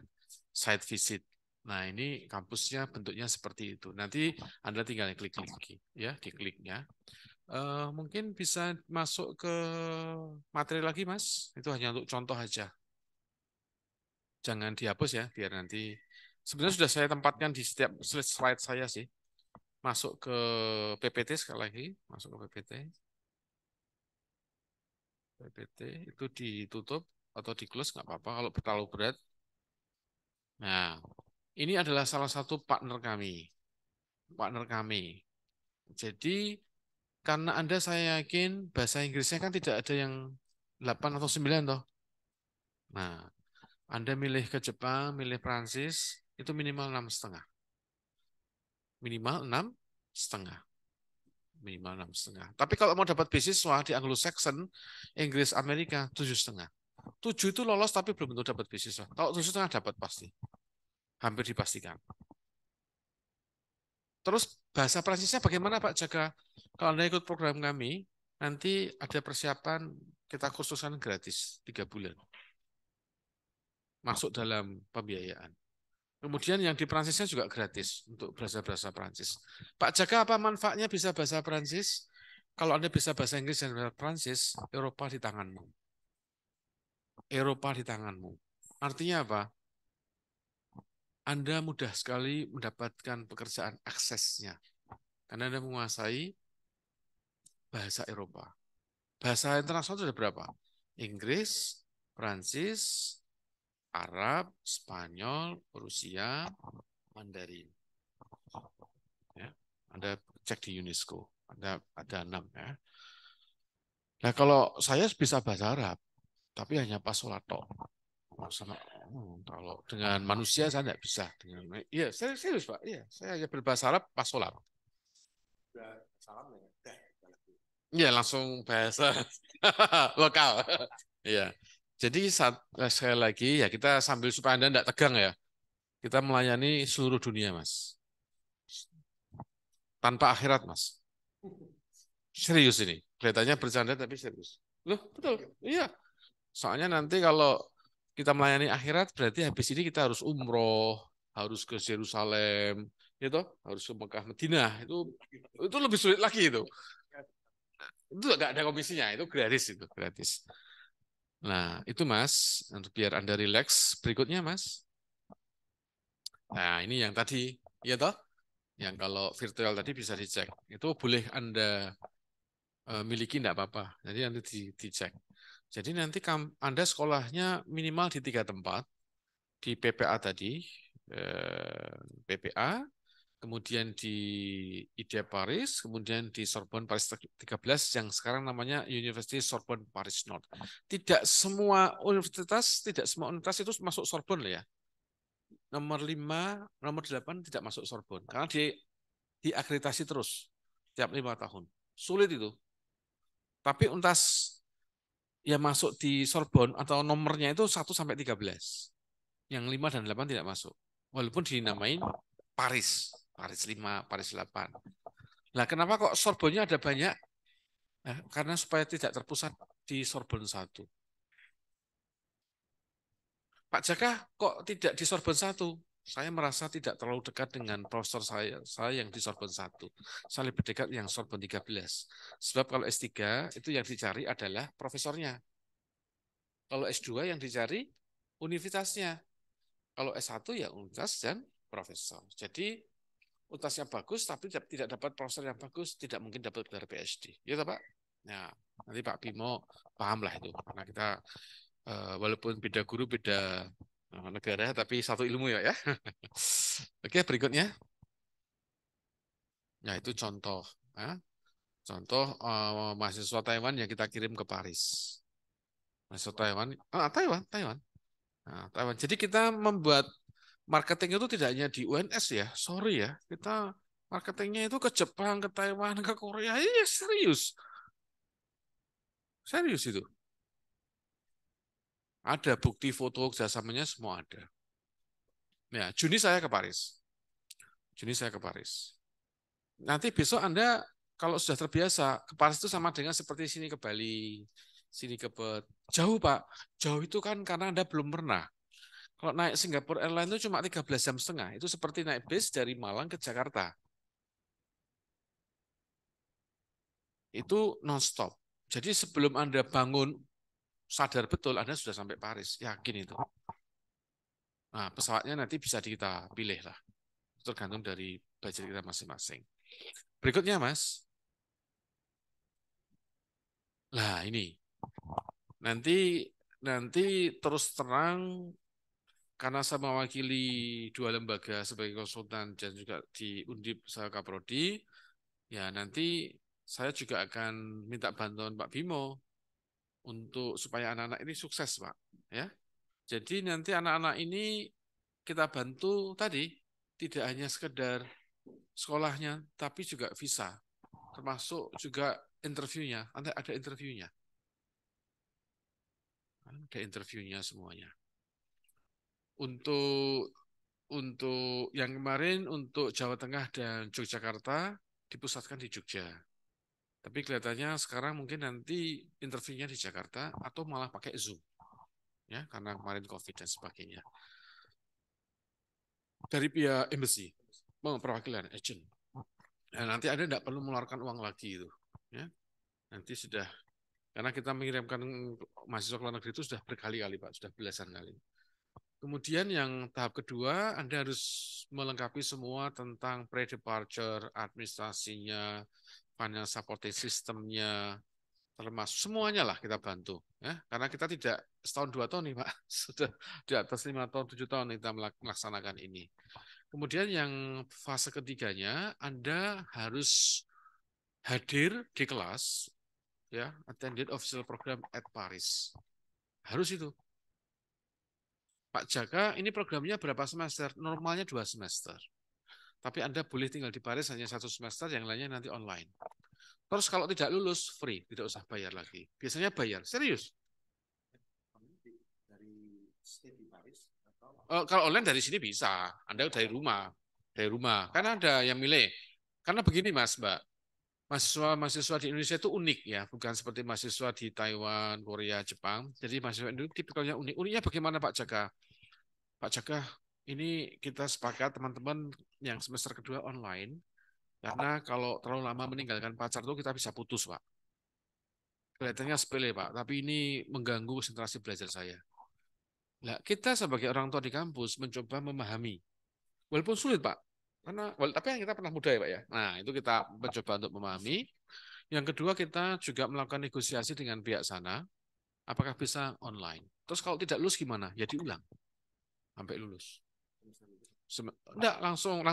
Speaker 2: site visit. Nah, ini kampusnya bentuknya seperti itu. Nanti Anda tinggal klik-klik, ya, dikliknya. Mungkin bisa masuk ke materi lagi, Mas. Itu hanya untuk contoh aja. Jangan dihapus ya, biar nanti. Sebenarnya sudah saya tempatkan di setiap slide saya sih. Masuk ke PPT sekali lagi, masuk ke PPT. PPT itu ditutup atau di close nggak apa-apa kalau terlalu berat. Nah, ini adalah salah satu partner kami. Partner kami. Jadi karena Anda saya yakin bahasa Inggrisnya kan tidak ada yang 8 atau 9 toh. Nah, Anda milih ke Jepang, milih Prancis, itu minimal 6,5. Minimal 6,5. Minimal 6,5. Tapi kalau mau dapat beasiswa di Anglo-Saxon, Inggris, Amerika, 7,5. 7 itu lolos tapi belum tentu dapat beasiswa. Kalau 7,5 dapat pasti. Hampir dipastikan. Terus bahasa Prancisnya bagaimana Pak Jaga? Kalau Anda ikut program kami, nanti ada persiapan kita khususkan gratis 3 bulan. Masuk dalam pembiayaan. Kemudian yang di Prancisnya juga gratis untuk bahasa-bahasa Prancis. Pak Jaga, apa manfaatnya bisa bahasa Prancis? Kalau Anda bisa bahasa Inggris dan bahasa Prancis, Eropa di tanganmu. Eropa di tanganmu. Artinya apa? Anda mudah sekali mendapatkan pekerjaan aksesnya. Karena Anda menguasai bahasa Eropa. Bahasa internasional sudah berapa? Inggris, Prancis, Arab, Spanyol, Rusia, Mandarin. Ya, Anda cek di UNESCO. Ada 6 ya. Nah, kalau saya bisa bahasa Arab, tapi hanya pas sholat tok. Sama, kalau dengan manusia saya tidak bisa. Iya, serius Pak. Iya, saya hanya berbahasa Arab pas sholat. Iya, langsung bahasa lokal. Iya. Jadi sekali lagi ya kita sambil supaya Anda tidak tegang ya. Kita melayani seluruh dunia, Mas. Tanpa akhirat, Mas. Serius ini. Kelihatannya bercanda tapi serius. Loh, betul. Iya. Soalnya nanti kalau kita melayani akhirat berarti habis ini kita harus umroh, harus ke Yerusalem, gitu, harus ke Mekah, Madinah. Itu lebih sulit lagi itu. Itu nggak ada komisinya, itu gratis itu, gratis. Nah, itu Mas, untuk biar Anda rileks. Berikutnya Mas. Nah, ini yang tadi, ya toh? Yang kalau virtual tadi bisa dicek. Itu boleh Anda miliki enggak apa-apa. Jadi nanti dicek. Jadi nanti Anda sekolahnya minimal di 3 tempat. Di PPA tadi, PPA, kemudian di IDEA Paris, kemudian di Sorbonne Paris 13 yang sekarang namanya University Sorbonne Paris Nord. Tidak semua universitas itu masuk Sorbonne ya. Nomor 5, nomor 8 tidak masuk Sorbonne karena diakreditasi terus tiap 5 tahun. Sulit itu. Tapi untas yang masuk di Sorbonne atau nomornya itu 1 sampai 13. Yang 5 dan 8 tidak masuk. Walaupun dinamain Paris. Paris 5, Paris 8. Nah, kenapa kok Sorbonnya ada banyak? Nah, karena supaya tidak terpusat di Sorbonne 1. Pak Jaka kok tidak di Sorbonne 1? Saya merasa tidak terlalu dekat dengan profesor saya yang di Sorbonne 1. Saya lebih dekat yang Sorbonne 13. Sebab kalau S3 itu yang dicari adalah profesornya. Kalau S2 yang dicari universitasnya. Kalau S1 ya universitas dan profesor. Jadi universitasnya bagus tapi tidak dapat profesor yang bagus, tidak mungkin dapat gelar PhD. Ya Pak? Nah, nanti Pak Bimo paham lah itu. Karena kita walaupun beda guru, beda negara, tapi satu ilmu ya. Oke, berikutnya. Nah, itu contoh. Ya. Contoh mahasiswa Taiwan yang kita kirim ke Paris. Mahasiswa Taiwan, Taiwan. Nah, Taiwan. Jadi kita membuat marketing itu tidak hanya di UNS ya. Sorry ya, kita marketingnya itu ke Jepang, ke Taiwan, ke Korea. Iya, serius. Serius itu. Ada bukti foto kerjasamanya semua ada. Ya, Juni saya ke Paris. Juni saya ke Paris. Nanti besok Anda kalau sudah terbiasa ke Paris itu sama dengan seperti sini ke Bali, sini ke Perth. Jauh Pak, jauh itu kan karena Anda belum pernah. Kalau naik Singapore Airlines itu cuma 13 jam setengah. Itu seperti naik bis dari Malang ke Jakarta. Itu non-stop. Jadi sebelum Anda bangun, sadar betul Anda sudah sampai Paris. Yakin itu. Nah, pesawatnya nanti bisa kita pilih lah. Tergantung dari budget kita masing-masing. Berikutnya, Mas. Nah, ini. Nanti nanti terus terang karena saya mewakili 2 lembaga sebagai konsultan dan juga di Undip saya Kaprodi, ya nanti saya juga akan minta bantuan Pak Bimo untuk supaya anak-anak ini sukses, Pak. Ya, jadi nanti anak-anak ini kita bantu tadi tidak hanya sekedar sekolahnya, tapi juga visa, termasuk juga interviewnya. Ada interviewnya, ada interviewnya semuanya. Untuk yang kemarin untuk Jawa Tengah dan Yogyakarta dipusatkan di Jogja. Tapi kelihatannya sekarang mungkin nanti interviewnya di Jakarta atau malah pakai Zoom, ya karena kemarin COVID dan sebagainya. Dari pihak embassy, perwakilan agent. Nah, nanti Anda tidak perlu mengeluarkan uang lagi itu, ya. Nanti sudah karena kita mengirimkan mahasiswa ke luar negeri itu sudah berkali-kali Pak, sudah belasan kali. Kemudian yang tahap kedua, Anda harus melengkapi semua tentang pre-departure, administrasinya, financial supporting systemnya, termasuk semuanya lah kita bantu. Ya, karena kita tidak setahun 2 tahun nih Pak, sudah di atas 5 tahun, 7 tahun kita melaksanakan ini. Kemudian yang fase ketiganya, Anda harus hadir di kelas, ya, attended official program at Paris. Harus itu. Pak Jaka, ini programnya berapa semester? Normalnya 2 semester. Tapi Anda boleh tinggal di Paris hanya 1 semester, yang lainnya nanti online. Terus kalau tidak lulus, free, tidak usah bayar lagi. Biasanya bayar, serius. Kalau online dari sini bisa, Anda dari rumah, Karena ada yang milih. Karena begini Mas, Mbak, mahasiswa di Indonesia itu unik ya, bukan seperti mahasiswa di Taiwan, Korea, Jepang. Jadi mahasiswa Indonesia tipikalnya unik. Uniknya bagaimana Pak Jaka? Pak Jaka, ini kita sepakat teman-teman yang semester kedua online, karena kalau terlalu lama meninggalkan pacar itu kita bisa putus, Pak. Kelihatannya sepele, Pak, tapi ini mengganggu konsentrasi belajar saya. Nah, kita sebagai orang tua di kampus mencoba memahami. Walaupun sulit, Pak, Karena, tapi kita pernah muda ya Pak ya. Nah itu kita mencoba untuk memahami. Yang kedua kita juga melakukan negosiasi dengan pihak sana. Apakah bisa online? Terus kalau tidak lulus gimana? Ya diulang sampai lulus. Enggak, langsung.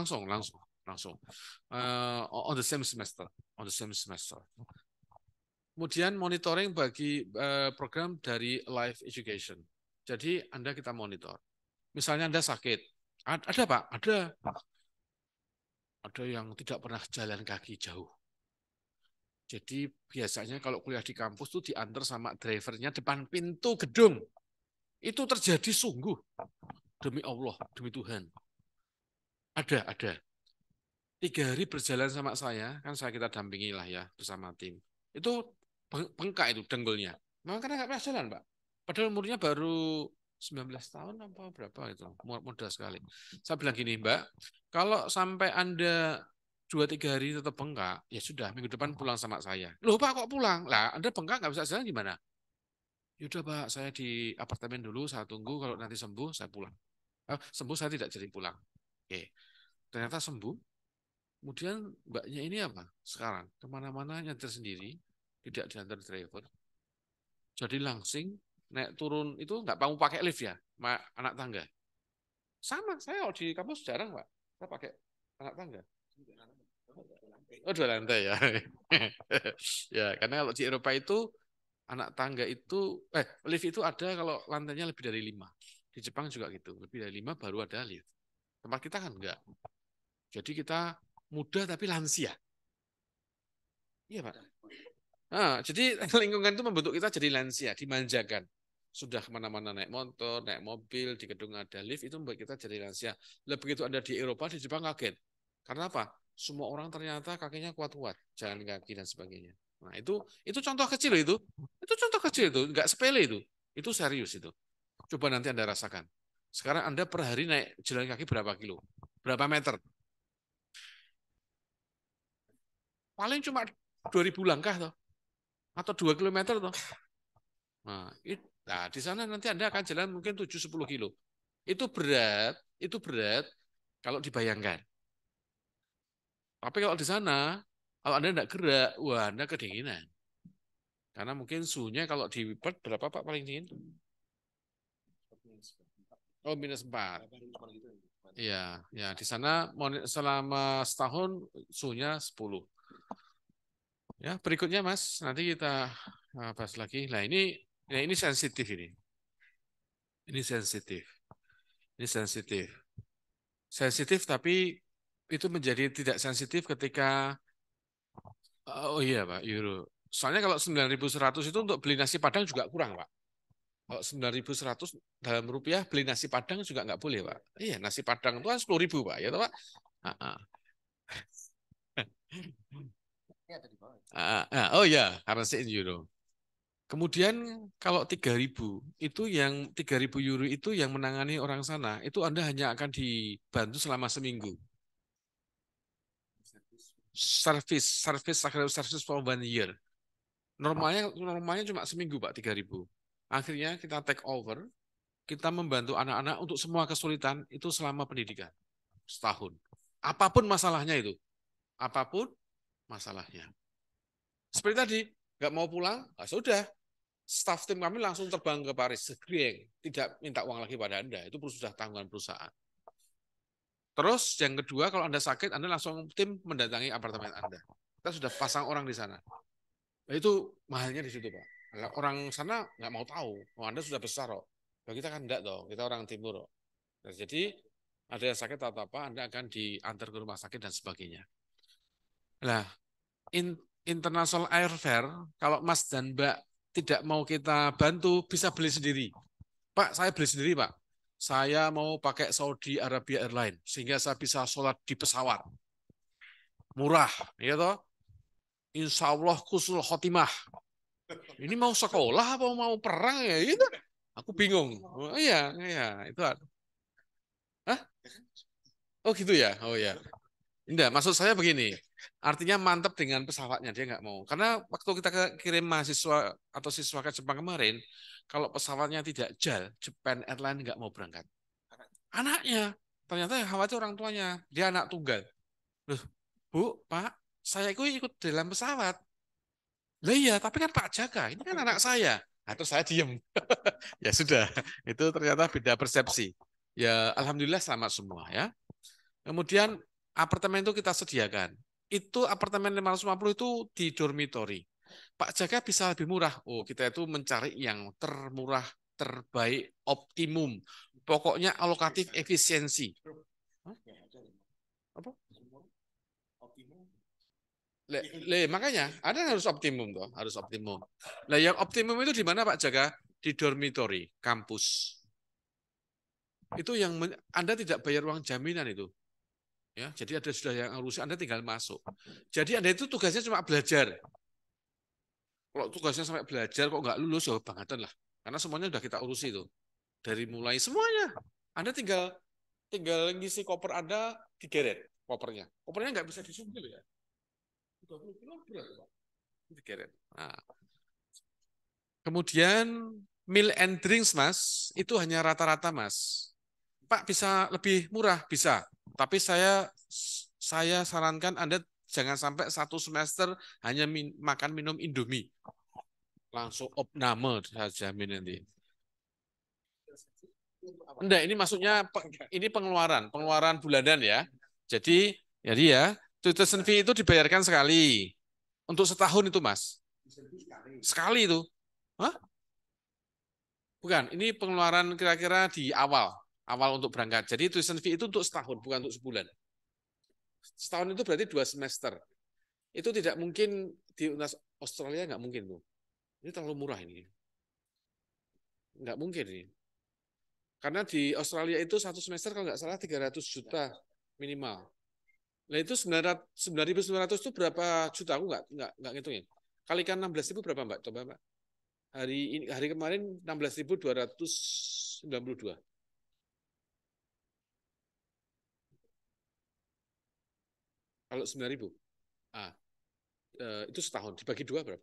Speaker 2: On the same semester, on the same semester. Kemudian monitoring bagi program dari life education. Jadi Anda kita monitor. Misalnya Anda sakit, ada Pak, ada yang tidak pernah jalan kaki jauh. Jadi biasanya kalau kuliah di kampus tuh diantar sama drivernya depan pintu gedung. Itu terjadi sungguh. Demi Allah, demi Tuhan. Ada. 3 hari berjalan sama saya, kan saya kita dampingi lah ya bersama tim. Itu bengkak itu dengkulnya. Memang karena nggak pernah jalan, Pak. Padahal umurnya baru 19 tahun apa berapa itu, muda sekali. Saya bilang gini, Mbak, kalau sampai Anda 2-3 hari tetap bengkak, ya sudah, minggu depan pulang sama saya. Loh Pak, kok pulang? Lah, Anda bengkak nggak bisa jalan gimana? Yaudah Pak, saya di apartemen dulu, saya tunggu, kalau nanti sembuh, saya pulang. Sembuh saya tidak jadi pulang. Oke, ternyata sembuh. Kemudian mbaknya ini apa? Sekarang kemana-mana nyantar sendiri, tidak diantar driver. Jadi langsing, naik turun itu nggak mau pakai lift ya, anak tangga. Sama, saya di kampus jarang Pak, saya pakai anak tangga. Oh 2 lantai ya. Ya, karena kalau di Eropa itu anak tangga itu, lift itu ada kalau lantainya lebih dari 5. Di Jepang juga gitu, lebih dari 5 baru ada lift. Tempat kita kan enggak. Jadi kita muda tapi lansia. Iya Pak. Nah, jadi lingkungan itu membentuk kita jadi lansia, dimanjakan. Sudah kemana-mana naik motor, naik mobil, di gedung ada lift, itu membuat kita jadi lansia. Lebih begitu ada di Eropa, di Jepang kaget. Karena apa? Semua orang ternyata kakinya kuat-kuat, jalan kaki dan sebagainya. Nah, itu contoh kecil itu. Itu contoh kecil itu, enggak sepele itu. Itu serius itu. Coba nanti Anda rasakan. Sekarang Anda per hari naik jalan kaki berapa kilo? Berapa meter? Paling cuma 2.000 langkah toh, atau 2 kilometer toh. Nah, di sana nanti Anda akan jalan mungkin 7-10 kilo. Itu berat kalau dibayangkan. Tapi kalau di sana, kalau Anda tidak gerak, wah Anda kedinginan. Karena mungkin suhunya kalau di Perth berapa Pak paling dingin? Oh, -4. Iya, ya di sana selama setahun suhunya 10. Ya, berikutnya Mas, nanti kita bahas lagi. Nah, ini sensitif ini. Ini sensitif. Ini sensitif. Sensitif tapi itu menjadi tidak sensitif ketika oh iya Pak, euro. Soalnya kalau 9.100 itu untuk beli nasi Padang juga kurang, Pak. Kalau 9.100 dalam rupiah beli nasi Padang juga nggak boleh, Pak. Iya, nasi Padang itu kan 10.000, Pak. Ya, toh, Pak. Ah, ah. Oh ya, currency in euro. Kemudian kalau 3.000 itu yang 3.000 euro itu yang menangani orang sana, itu Anda hanya akan dibantu selama seminggu. Service for 1 year. Normalnya cuma seminggu Pak 3.000. Akhirnya kita take over, kita membantu anak-anak untuk semua kesulitan itu selama pendidikan setahun. Apapun masalahnya itu, apapun masalahnya. Seperti tadi, nggak mau pulang, sudah. Staff tim kami langsung terbang ke Paris, segering, tidak minta uang lagi pada Anda. Itu sudah tanggungan perusahaan. Terus yang kedua, kalau Anda sakit, Anda langsung tim mendatangi apartemen Anda. Kita sudah pasang orang di sana. Nah, itu mahalnya di situ, Pak. Orang sana nggak mau tahu. Oh, Anda sudah besar, kok. Nah, kita kan enggak, toh. Kita orang timur, kok. Nah, jadi ada yang sakit atau apa, Anda akan diantar ke rumah sakit dan sebagainya. Nah, international airfare, kalau Mas dan Mbak tidak mau kita bantu, bisa beli sendiri. Pak, saya beli sendiri, Pak. Saya mau pakai Saudi Arabia Airlines, sehingga saya bisa sholat di pesawat. Murah, ya toh? Insya Allah kusul khotimah. Ini mau sekolah apa mau perang ya? Itu aku bingung. Oh, iya, itu. Hah? Oh gitu ya. Oh ya. Enggak, maksud saya begini. Artinya mantap dengan pesawatnya dia nggak mau. Karena waktu kita kirim mahasiswa atau siswa ke Jepang kemarin, kalau pesawatnya tidak JAL, Japan Airlines nggak mau berangkat. Anaknya. Ternyata yang khawatir orang tuanya, dia anak tunggal. Loh, Bu, Pak, saya ikut dalam pesawat. Lah iya, tapi kan Pak Jaka, ini kan anak saya. Nah, terus saya diem. Ya sudah, itu ternyata beda persepsi. Ya, alhamdulillah selamat semua ya. Kemudian apartemen itu kita sediakan. Itu apartemen 550 itu di dormitory. Pak Jaka bisa lebih murah. Oh, kita itu mencari yang termurah, terbaik, optimum. Pokoknya alokatif efisiensi. Hah? Apa? Makanya ada yang harus optimum toh, harus optimum. Nah, yang optimum itu di mana Pak Jaka? Di dormitory, kampus. Itu yang Anda tidak bayar uang jaminan itu. Ya, jadi ada sudah yang ngurusi, Anda tinggal masuk. Jadi Anda itu tugasnya cuma belajar. Kalau tugasnya sampai belajar kok nggak lulus, ya bangetan lah. Karena semuanya sudah kita urusi itu. Dari mulai semuanya. Anda tinggal tinggal ngisi koper Anda digeret kopernya. Kopernya nggak bisa disuntil ya. 30 kilo berat, Pak. Digeret. Nah, kemudian meal and drinks, Mas, itu hanya rata-rata, Mas. Pak, bisa lebih murah? Bisa. Tapi saya sarankan Anda jangan sampai satu semester hanya makan minum Indomie. Langsung opname saya jamin nanti. Enggak, ini maksudnya ini pengeluaran bulanan ya. Jadi ya, tuition fee itu dibayarkan sekali. Untuk setahun itu, Mas. Sekali itu. Hah? Bukan, ini pengeluaran kira-kira di awal untuk berangkat. Jadi tuition fee itu untuk setahun, bukan untuk sebulan. Setahun itu berarti 2 semester. Itu tidak mungkin di Australia, nggak mungkin tuh. Ini terlalu murah ini. Nggak mungkin ini. Karena di Australia itu satu semester kalau nggak salah 300 juta minimal. Nah itu 9.900 itu berapa juta? Aku nggak ngitungin. Kalikan 16.000 berapa Mbak? Coba Mbak. Hari kemarin 16.292. Kalau 9.000. Ah, itu setahun dibagi 2 berapa?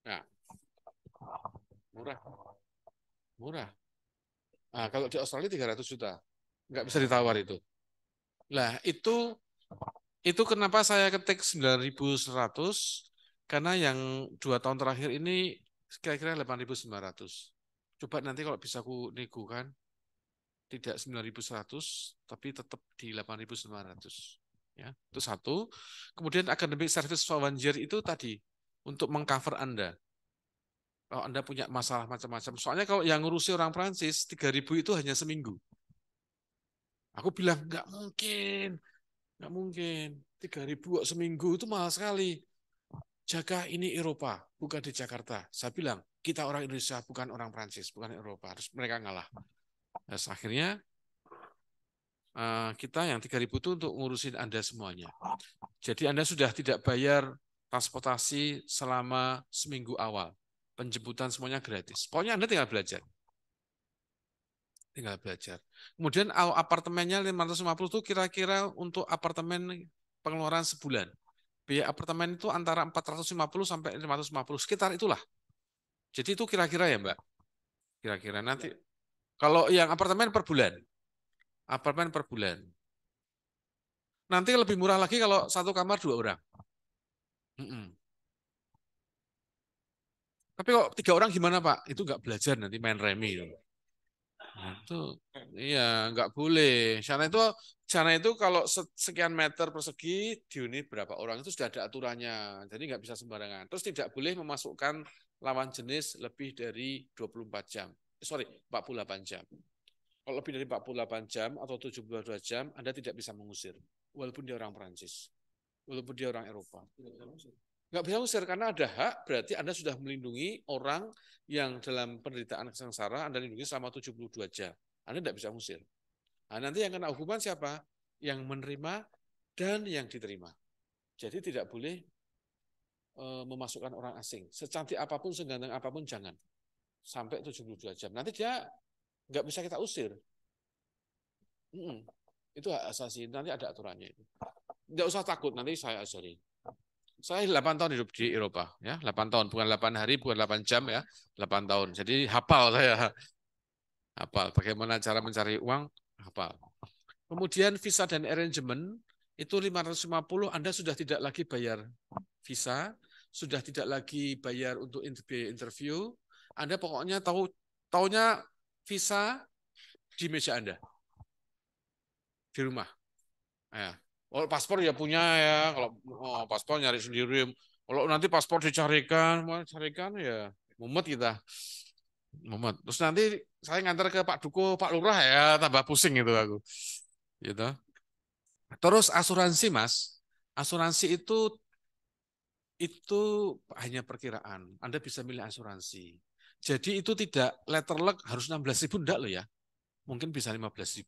Speaker 2: Nah, murah. Murah. Nah, kalau di Australia 300 juta. Nggak bisa ditawar itu. Nah, itu kenapa saya ketik 9.100, karena yang 2 tahun terakhir ini kira-kira 8.900. Coba nanti kalau bisa aku nego kan, tidak 9.100, tapi tetap di 8.900. Ya, itu satu. Kemudian academic service for 1 year itu tadi untuk mengcover Anda. Kalau Anda punya masalah macam-macam. Soalnya kalau yang ngurusi orang Prancis 3.000 itu hanya seminggu. Aku bilang nggak mungkin. Nggak mungkin. 3.000 kok seminggu itu mahal sekali. Jaga ini Eropa, bukan di Jakarta. Saya bilang, kita orang Indonesia, bukan orang Prancis, bukan Eropa. Harus mereka ngalah. Terus akhirnya kita yang 3.000 itu untuk ngurusin Anda semuanya. Jadi Anda sudah tidak bayar transportasi selama seminggu awal. Penjemputan semuanya gratis. Pokoknya Anda tinggal belajar. Tinggal belajar. Kemudian apartemennya 550 itu kira-kira untuk apartemen pengeluaran sebulan. Biaya apartemen itu antara 450 sampai 550, sekitar itulah. Jadi itu kira-kira ya Mbak. Kira-kira nanti. Kalau yang apartemen per bulan. Apartemen per bulan. Nanti lebih murah lagi kalau satu kamar 2 orang. Tapi kok 3 orang gimana Pak? Itu nggak belajar nanti main remi. Nah, itu iya nggak boleh. Sana itu kalau sekian meter persegi dihuni berapa orang itu sudah ada aturannya. Jadi nggak bisa sembarangan. Terus tidak boleh memasukkan lawan jenis lebih dari 24 jam. Sorry, 48 jam. Kalau lebih dari 48 jam atau 72 jam, Anda tidak bisa mengusir. Walaupun dia orang Perancis. Walaupun dia orang Eropa. Nggak bisa usir karena ada hak, berarti Anda sudah melindungi orang yang dalam penderitaan sengsara, Anda lindungi selama 72 jam. Anda tidak bisa usir. Nah, nanti yang kena hukuman siapa? Yang menerima dan yang diterima. Jadi tidak boleh memasukkan orang asing. Secantik apapun, seganteng apapun, jangan. Sampai 72 jam. Nanti dia nggak bisa kita usir. Itu hak asasi, nanti ada aturannya itu. Nggak usah takut, nanti saya ajari. Saya 8 tahun hidup di Eropa, ya, 8 tahun, bukan 8 hari, bukan 8 jam ya, 8 tahun. Jadi hafal saya. hafal. Bagaimana cara mencari uang, hafal. Kemudian visa dan arrangement itu 550, Anda sudah tidak lagi bayar visa, sudah tidak lagi bayar untuk biaya interview. Anda pokoknya taunya visa di meja Anda, di rumah. Ya. Kalau paspor ya punya ya, kalau paspor nyari sendiri. Kalau nanti paspor dicarikan, mau carikan ya mumet kita. Mumet. Terus nanti saya ngantar ke Pak Duko, Pak Lurah ya tambah pusing itu aku. Gitu. Terus asuransi Mas, asuransi itu hanya perkiraan. Anda bisa milih asuransi. Jadi itu tidak letter luck harus 16.000 enggak loh ya. Mungkin bisa 15.000,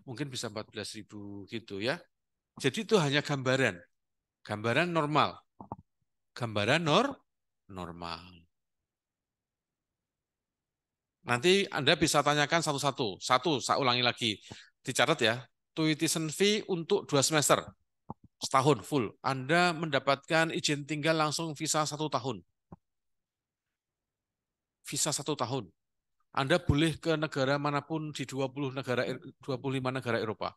Speaker 2: mungkin bisa 14.000 gitu ya. Jadi itu hanya gambaran, gambaran normal, gambaran normal. Nanti Anda bisa tanyakan satu-satu. Satu, saya ulangi lagi. Dicatat ya. Tuition fee untuk 2 semester. Setahun full. Anda mendapatkan izin tinggal langsung visa 1 tahun. Visa 1 tahun. Anda boleh ke negara manapun di 25 negara Eropa.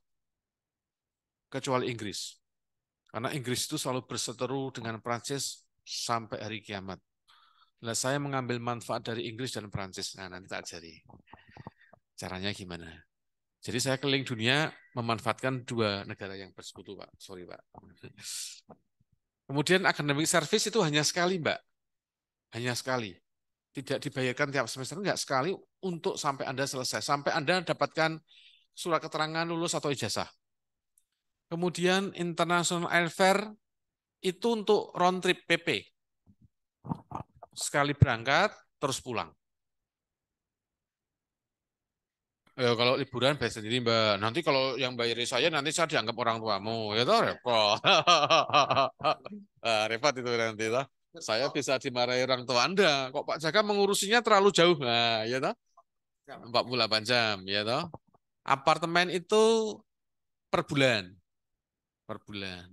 Speaker 2: Kecuali Inggris. Karena Inggris itu selalu berseteru dengan Prancis sampai hari kiamat. Nah, saya mengambil manfaat dari Inggris dan Prancis. Nah, nanti tak ajari. Caranya gimana? Jadi saya keliling dunia memanfaatkan 2 negara yang bersekutu, Pak. Sorry, Pak. Kemudian academic service itu hanya sekali, Mbak. Hanya sekali. Tidak dibayarkan tiap semester, enggak, sekali untuk sampai Anda selesai. Sampai Anda dapatkan surat keterangan lulus atau ijazah. Kemudian international airfare itu untuk round trip PP. Sekali berangkat, terus pulang. Ya, kalau liburan bayar sendiri, Mbak. Nanti kalau yang bayari saya, nanti saya dianggap orang tuamu. Ya toh, repot. Repot itu nanti toh. Saya bisa dimarahi orang tua Anda. Kok Pak Jaka mengurusinya terlalu jauh? Nah, ya toh. 48 jam, ya toh. Apartemen itu per bulan. Per bulan.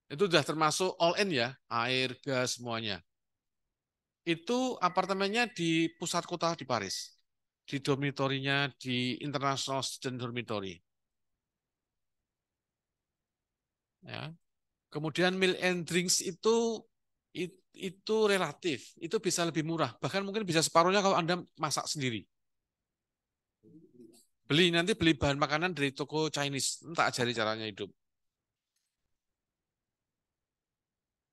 Speaker 2: Itu sudah termasuk all in ya, air, gas, semuanya. Itu apartemennya di pusat kota di Paris. Di dormitorinya di International Student Dormitory. Ya. Kemudian meal and drinks itu relatif, itu bisa lebih murah, bahkan mungkin bisa separuhnya kalau Anda masak sendiri. Beli bahan makanan dari toko Chinese, entah ajari caranya hidup.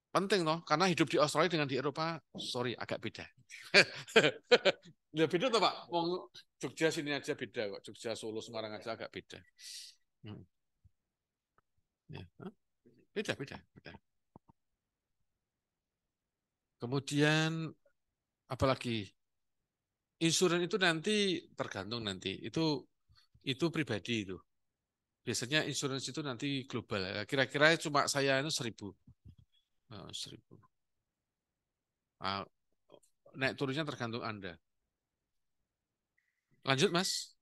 Speaker 2: Penting loh, karena hidup di Australia dengan di Eropa, sorry agak beda. Ya beda tuh Pak, wong Jogja sini aja beda kok, Jogja Solo Semarang aja agak beda. Hmm. Ya. Beda, beda, beda. Kemudian apalagi insurans itu nanti tergantung nanti itu pribadi itu. Biasanya insurans itu nanti global. Kira-kira cuma saya itu 1.000. 1.000. Nah, naik turunnya tergantung Anda. Lanjut, Mas.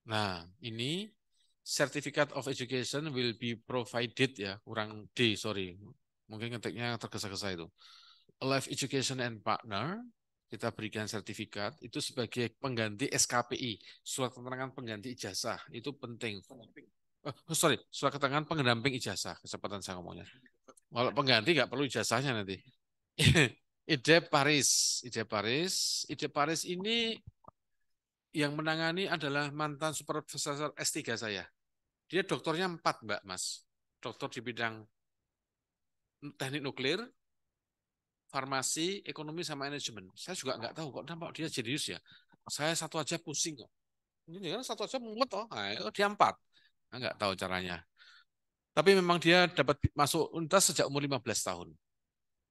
Speaker 2: Nah, ini Certificate of Education will be provided ya, kurang D, sorry. Mungkin ketiknya tergesa-gesa itu. Life Education and Partner, kita berikan sertifikat, itu sebagai pengganti SKPI, surat keterangan pengganti ijazah, itu penting. Sorry, surat keterangan pendamping ijazah, kecepatan saya ngomongnya. Kalau pengganti nggak perlu ijazahnya nanti. Ide Paris ini yang menangani adalah mantan supervisor S3 saya. Dia doktornya 4, Mbak, Mas. Doktor di bidang teknik nuklir, farmasi, ekonomi, sama manajemen. Saya juga nggak tahu kok nampak dia jenius ya. Saya satu aja pusing kok. Ini kan satu aja mumet toh. Nah, dia 4. Nah, nggak tahu caranya. Tapi memang dia dapat masuk universitas sejak umur 15 tahun.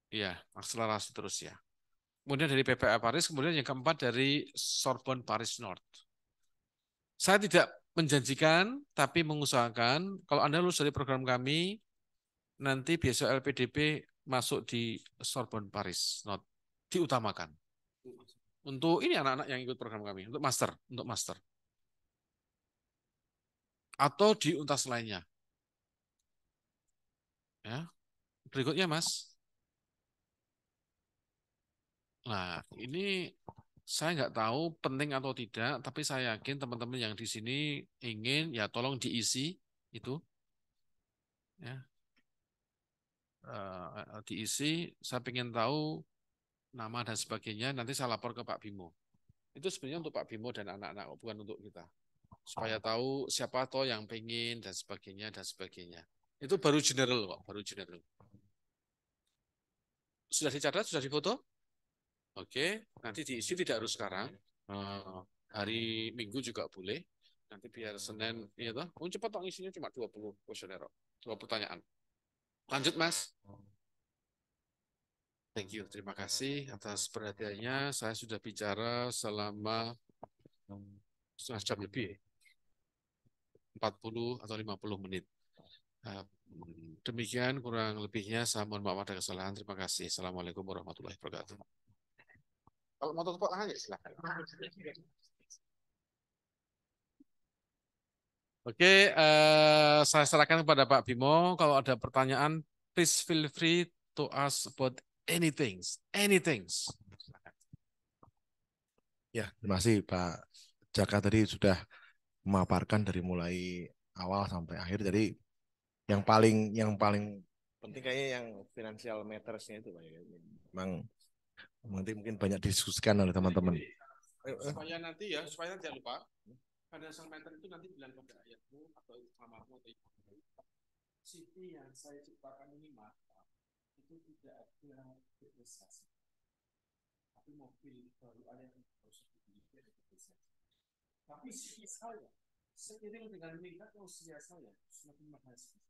Speaker 2: Iya, akselerasi terus ya. Kemudian dari PPA Paris, kemudian yang keempat dari Sorbonne Paris North. Saya tidak menjanjikan, tapi mengusahakan kalau Anda lulus dari program kami, nanti besok LPDP masuk di Sorbonne Paris North. Diutamakan. Untuk ini anak-anak yang ikut program kami, untuk master. Atau di untas lainnya. Ya. Berikutnya, Mas. Nah, ini Saya nggak tahu penting atau tidak, tapi saya yakin teman-teman yang di sini ingin ya tolong diisi itu ya diisi. Saya ingin tahu nama dan sebagainya. Nanti saya lapor ke Pak Bimo. Itu sebenarnya untuk Pak Bimo dan anak-anak, bukan untuk kita. Supaya tahu siapa toh yang pengen dan sebagainya dan sebagainya. Itu baru general kok, baru general. Sudah dicatat, sudah difoto? Oke, nanti diisi tidak harus sekarang. Eh, hari Minggu juga boleh. Nanti biar Senin, iya toh. Oh, cepat toh isinya cuma 20 kuesioner, 20 pertanyaan. Lanjut, Mas. Thank you, terima kasih atas perhatiannya. Saya sudah bicara selama setengah jam lebih, 40 atau 50 menit. Eh, Demikian kurang lebihnya, saya mohon maaf ada kesalahan. Terima kasih. Assalamualaikum warahmatullahi wabarakatuh. Kalau mau tepuk tangan ya silahkan. Oke, saya serahkan kepada Pak Bimo. Kalau ada pertanyaan, please feel free to ask about anything, anything.
Speaker 1: Ya, terima kasih Pak Jaka tadi sudah memaparkan dari mulai awal sampai akhir. Jadi yang paling penting kayaknya yang financial mattersnya itu Pak. Ya. Memang nanti mungkin banyak diskusikan oleh teman-teman.
Speaker 2: Supaya nanti jangan lupa, financial matter itu nanti bilang pada ayahmu atau mamamu atau ibumu. CV yang saya ciptakan ini maka itu tidak ada depresiasi. Tapi mobil baru ada yang harus dimiliki ada depresiasi. Tapi CV saya seiring dengan meningkatnya usia saya semakin mahal saya.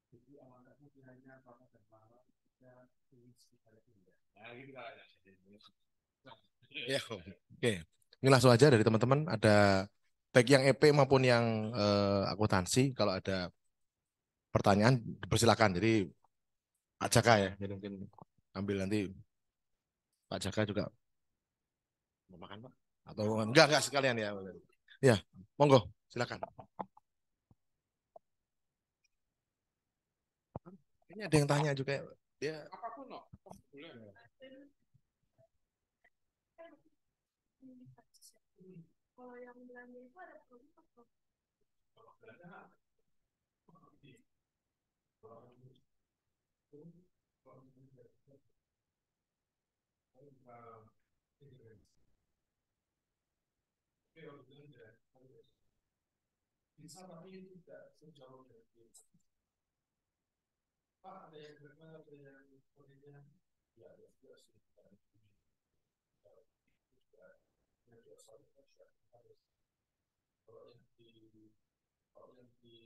Speaker 2: Jadi awalnya kiranya bapak dan mama kita ingin sekitar itu. Nah, gitu kan.
Speaker 1: Ya, oke. Ini langsung aja dari teman-teman ada baik yang EP maupun yang akuntansi. Kalau ada pertanyaan persilakan. Jadi Pak Jaka ya. Jadi mungkin ambil nanti Pak Jaka juga mau makan Pak? Atau enggak sekalian ya. Ya, monggo silakan. Ini ada yang tanya juga. Dia
Speaker 2: Apapun, no. Boleh. Kalau yang Belanda itu ada produk apa? Bisa tapi tidak sejauh dari Pak ada yang berapa ada yang kodenya ya ada juga sih yang biasa harus kalau yang di kalau yang di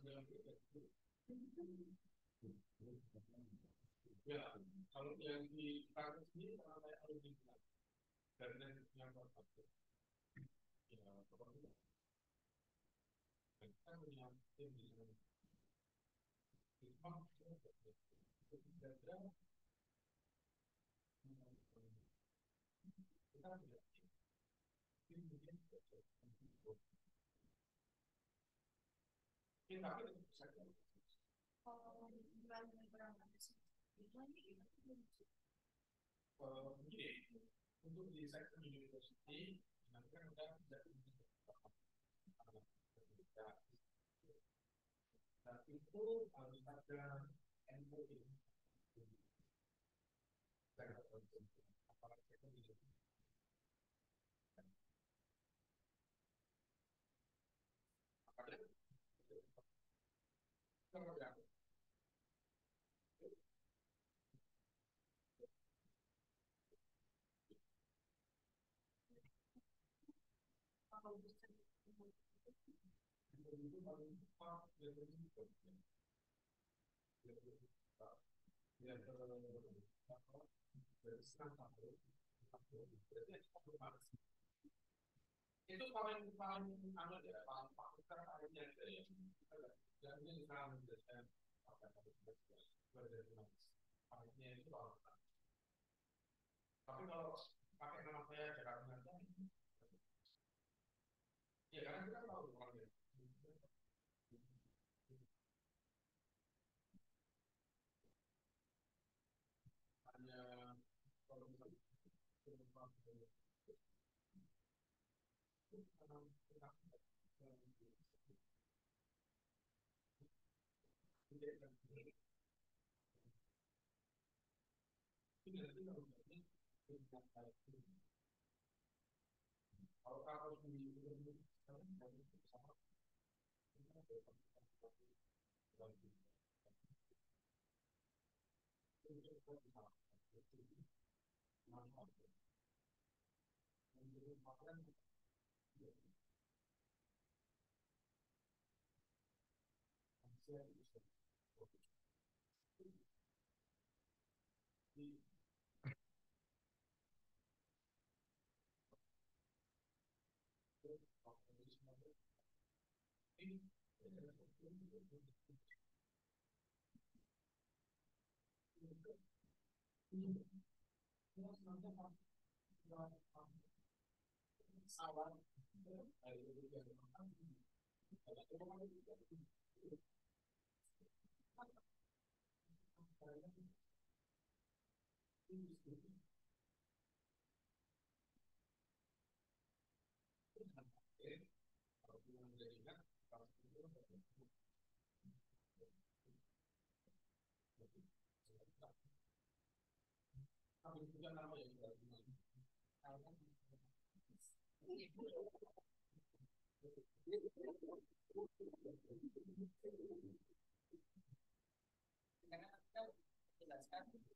Speaker 2: Belanda itu harus any business Ya, kalau yang di kampus ini kalau kayak alumni dan yang berpakaian, ya, pokoknya kita punya tim di sana. Memang kira-kira kita punya tim mungkin kita bisa begini untuk di sektor university nanti kan kita bisa tapi itu harus ada MOU itu paling paling anu ya paling paling paling yang dari yang ini sekarang menjadi palingnya itu tapi kalau pakai nama saya Jakarta ya karena kita tahu orangnya hanya kalau misalnya kalau harus di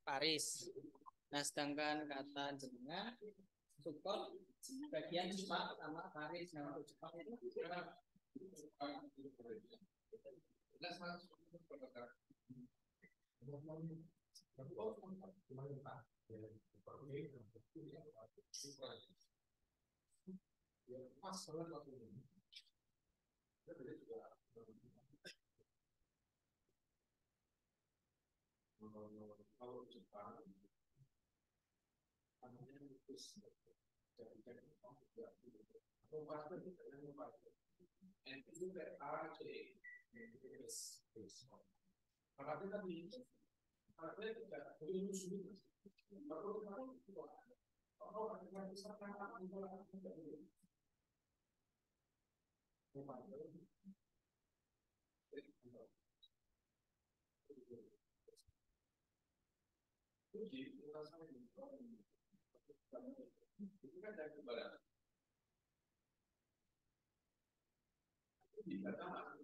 Speaker 3: Paris. Nah, sedangkan kata jenengan support bagian Jepang sama Paris. Nah, untuk Jepang itu
Speaker 2: kalau Jepang tapi tadi karena tidak perlu sulit kalau ada bisa itu kan dari barat di data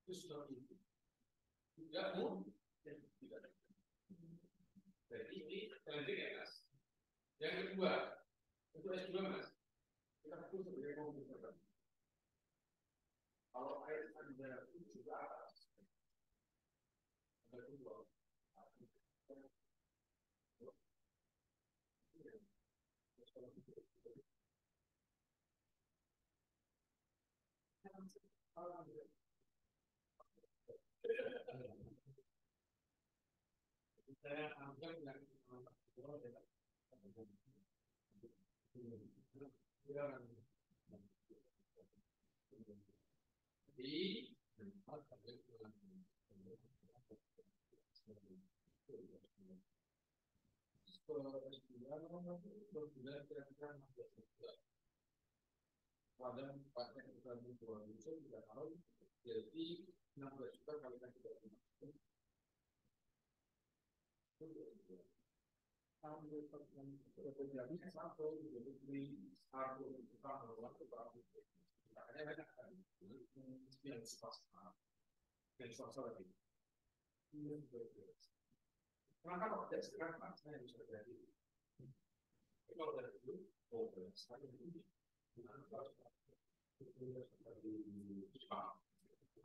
Speaker 2: itu sudah tidak jadi ini penting ya mas yang kedua Itu S2 mas. Kita itu sebagai komputer. Kalau air Anda juga atas, ada dua. Saya anggap yang di pada pakai ukuran dua rusun 3 tahun, jadi 16 juta kali kan 3. Terjadi satu, jadi satu tahun waktu berapa? Makanya banyak kan yang swasta, yang swasta lagi. Kenapa kok tidak sekarang pasnya yang bisa terjadi? Kalau dari dulu, oh, sekarang ini.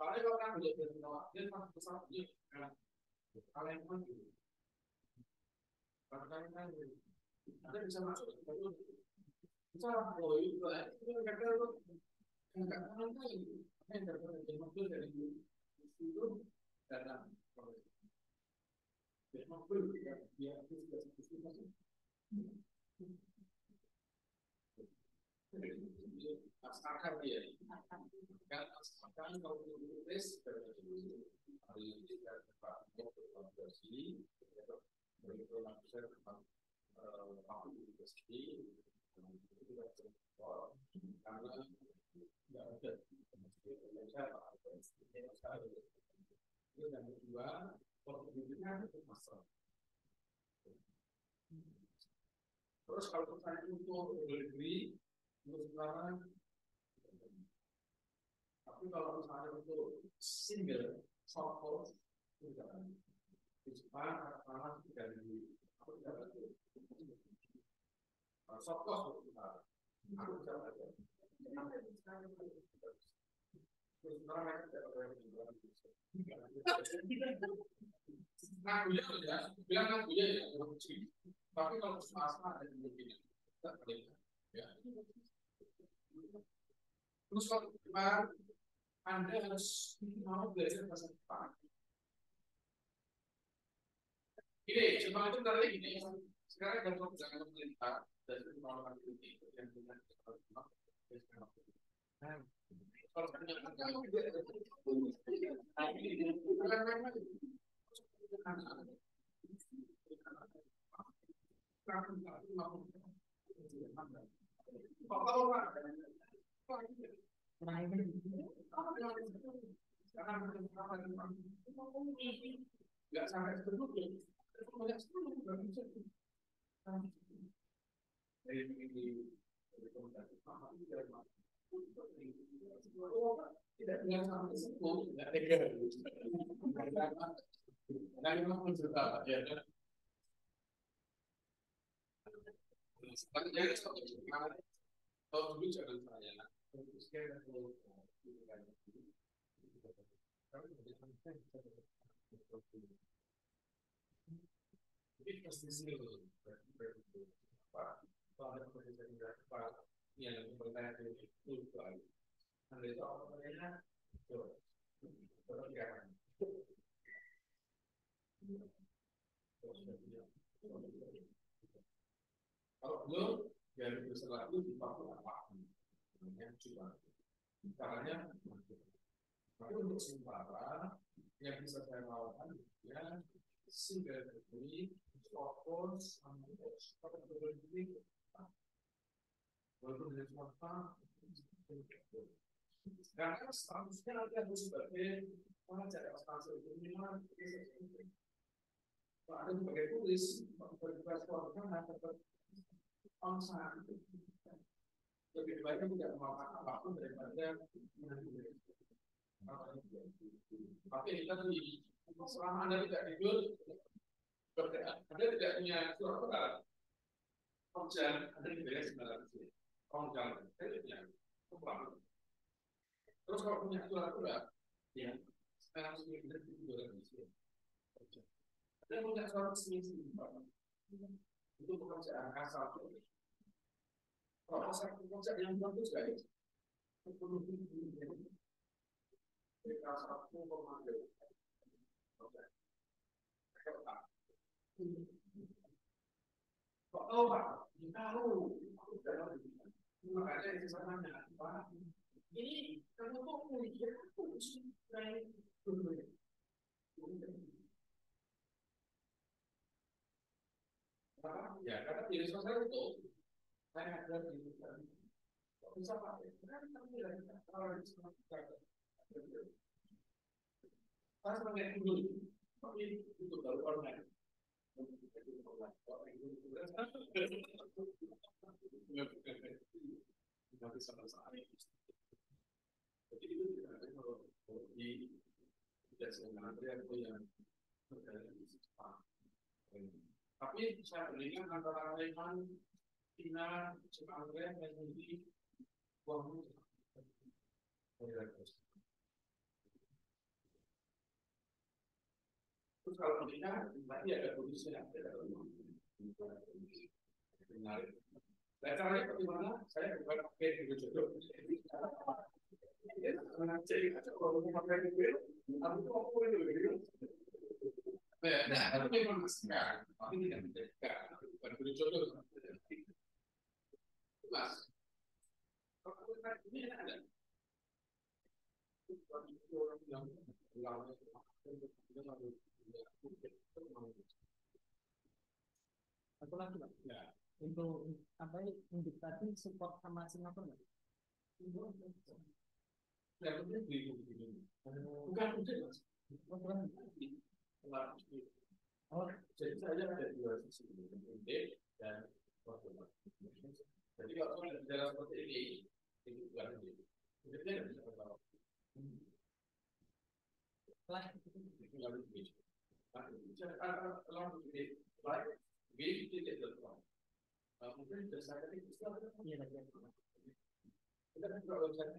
Speaker 2: Kalau orang boleh berpendapat, dia masuk ke sana, dia kalau yang mana gitu, karena kan ada bisa masuk ke situ, bisa oh itu kata lu nggak tahu kan, yang dari mobil dari itu datang, dari mobil dia sudah masuk. Asalkan dia kan asalkan kalau tulis hari ini kan Pak sini dari produser tentang waktu university itu tidak terlalu karena tidak ada itu yang kedua pertunjukan itu masalah. Terus kalau pertanyaan untuk negeri untuk sekarang, tapi kalau misalnya untuk single short course itu jangan di Jepang karena tidak di aku tidak ada short course itu aku tidak ada. Terus sekarang mereka tidak ada yang ngaku ya, bilang ngaku ya, tapi kalau swasta ada yang berbeda, tidak boleh. Ya. Terus kalau Anda harus mau belajar bahasa Jepang. Ini Jepang itu nanti ini sekarang ada kebijakan pemerintah dan penolakan politik yang dengan Jepang. Kalau nggak sampai sepenuhnya, banyak sekali tidak dengan sampai sepuluh, tidak ada. Nah, memang menjuta ya. Sebenarnya kalau dulu jangan saya. Jadi pasti sih Pak, kalau ada pekerjaan Pak yang bertanya itu lagi. Anda itu orangnya berpikiran. Kalau belum dari berselah itu di Papua apa? Namanya cuma caranya. Tapi untuk sementara yang bisa saya lakukan ya single degree, fokus, kalau degree, walaupun dari swasta, karena statusnya nanti harus sebagai pengajar status itu minimal. Kalau ada sebagai tulis, bertugas keluarga dapat pangsa. Lebih baiknya tidak melakukan apapun daripada tapi kita di selama Anda tidak tidur, Anda tidak punya surat utara. Kerjaan ada di beda 900 ya. Orang jalan, saya punya uang. Terus kalau punya surat-surat, ya sekarang sudah kita itu 200 ya. Ada punya surat resmi itu pekerjaan kasar. Kalau kasar pekerjaan yang bagus guys, perlu kasar pun memanggil. Kok tahu Pak? Tahu. Makanya itu samanya Pak. Ini kamu kok mikir aku ya karena diri sosial itu saya ada di bisa Pak. Pas pakai dulu, tapi itu baru online. Jadi itu tidak ada kalau di tidak semua atau yang berada di Jepang. Tapi saya berikan antara Thailand, China, Jepang, dan di uang terus kalau kita nanti ada kondisinya menarik. Nah, caranya bagaimana? Saya bukan pakai video jodoh. Cek kalau mau pakai video, aku mau video. Nah, itu memang sekarang, tapi tidak menjadikan bukan video jodoh. Mas, ini ada.
Speaker 3: Aku lagi Pak. Ya. Untuk apa ini tadi support sama Singapura nggak?
Speaker 2: Ya, bukan Mas. Oh, jadi saya ada dua sisi, ide dan formula. Jadi kalau ada bicara seperti ini, itu bukan ide. Jadi tidak bisa bertaruh. Lalu begini. Bicara kalau begini, baik, begini tidak bertaruh. Mungkin berdasarkan itu kita kan juga website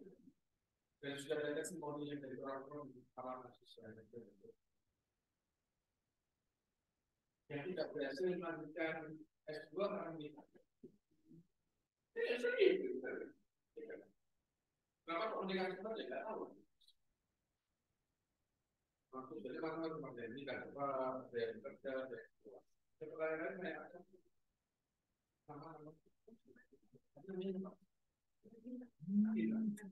Speaker 2: dan sudah ada testimoni dari orang-orang para mahasiswa yang tidak berhasil melanjutkan S2 karena minta. Ini sedih. Kenapa komunikasi kita tidak tahu? Maksud dari mana ini kan apa dari kerja dari keluar. Pertanyaan saya sama dari macam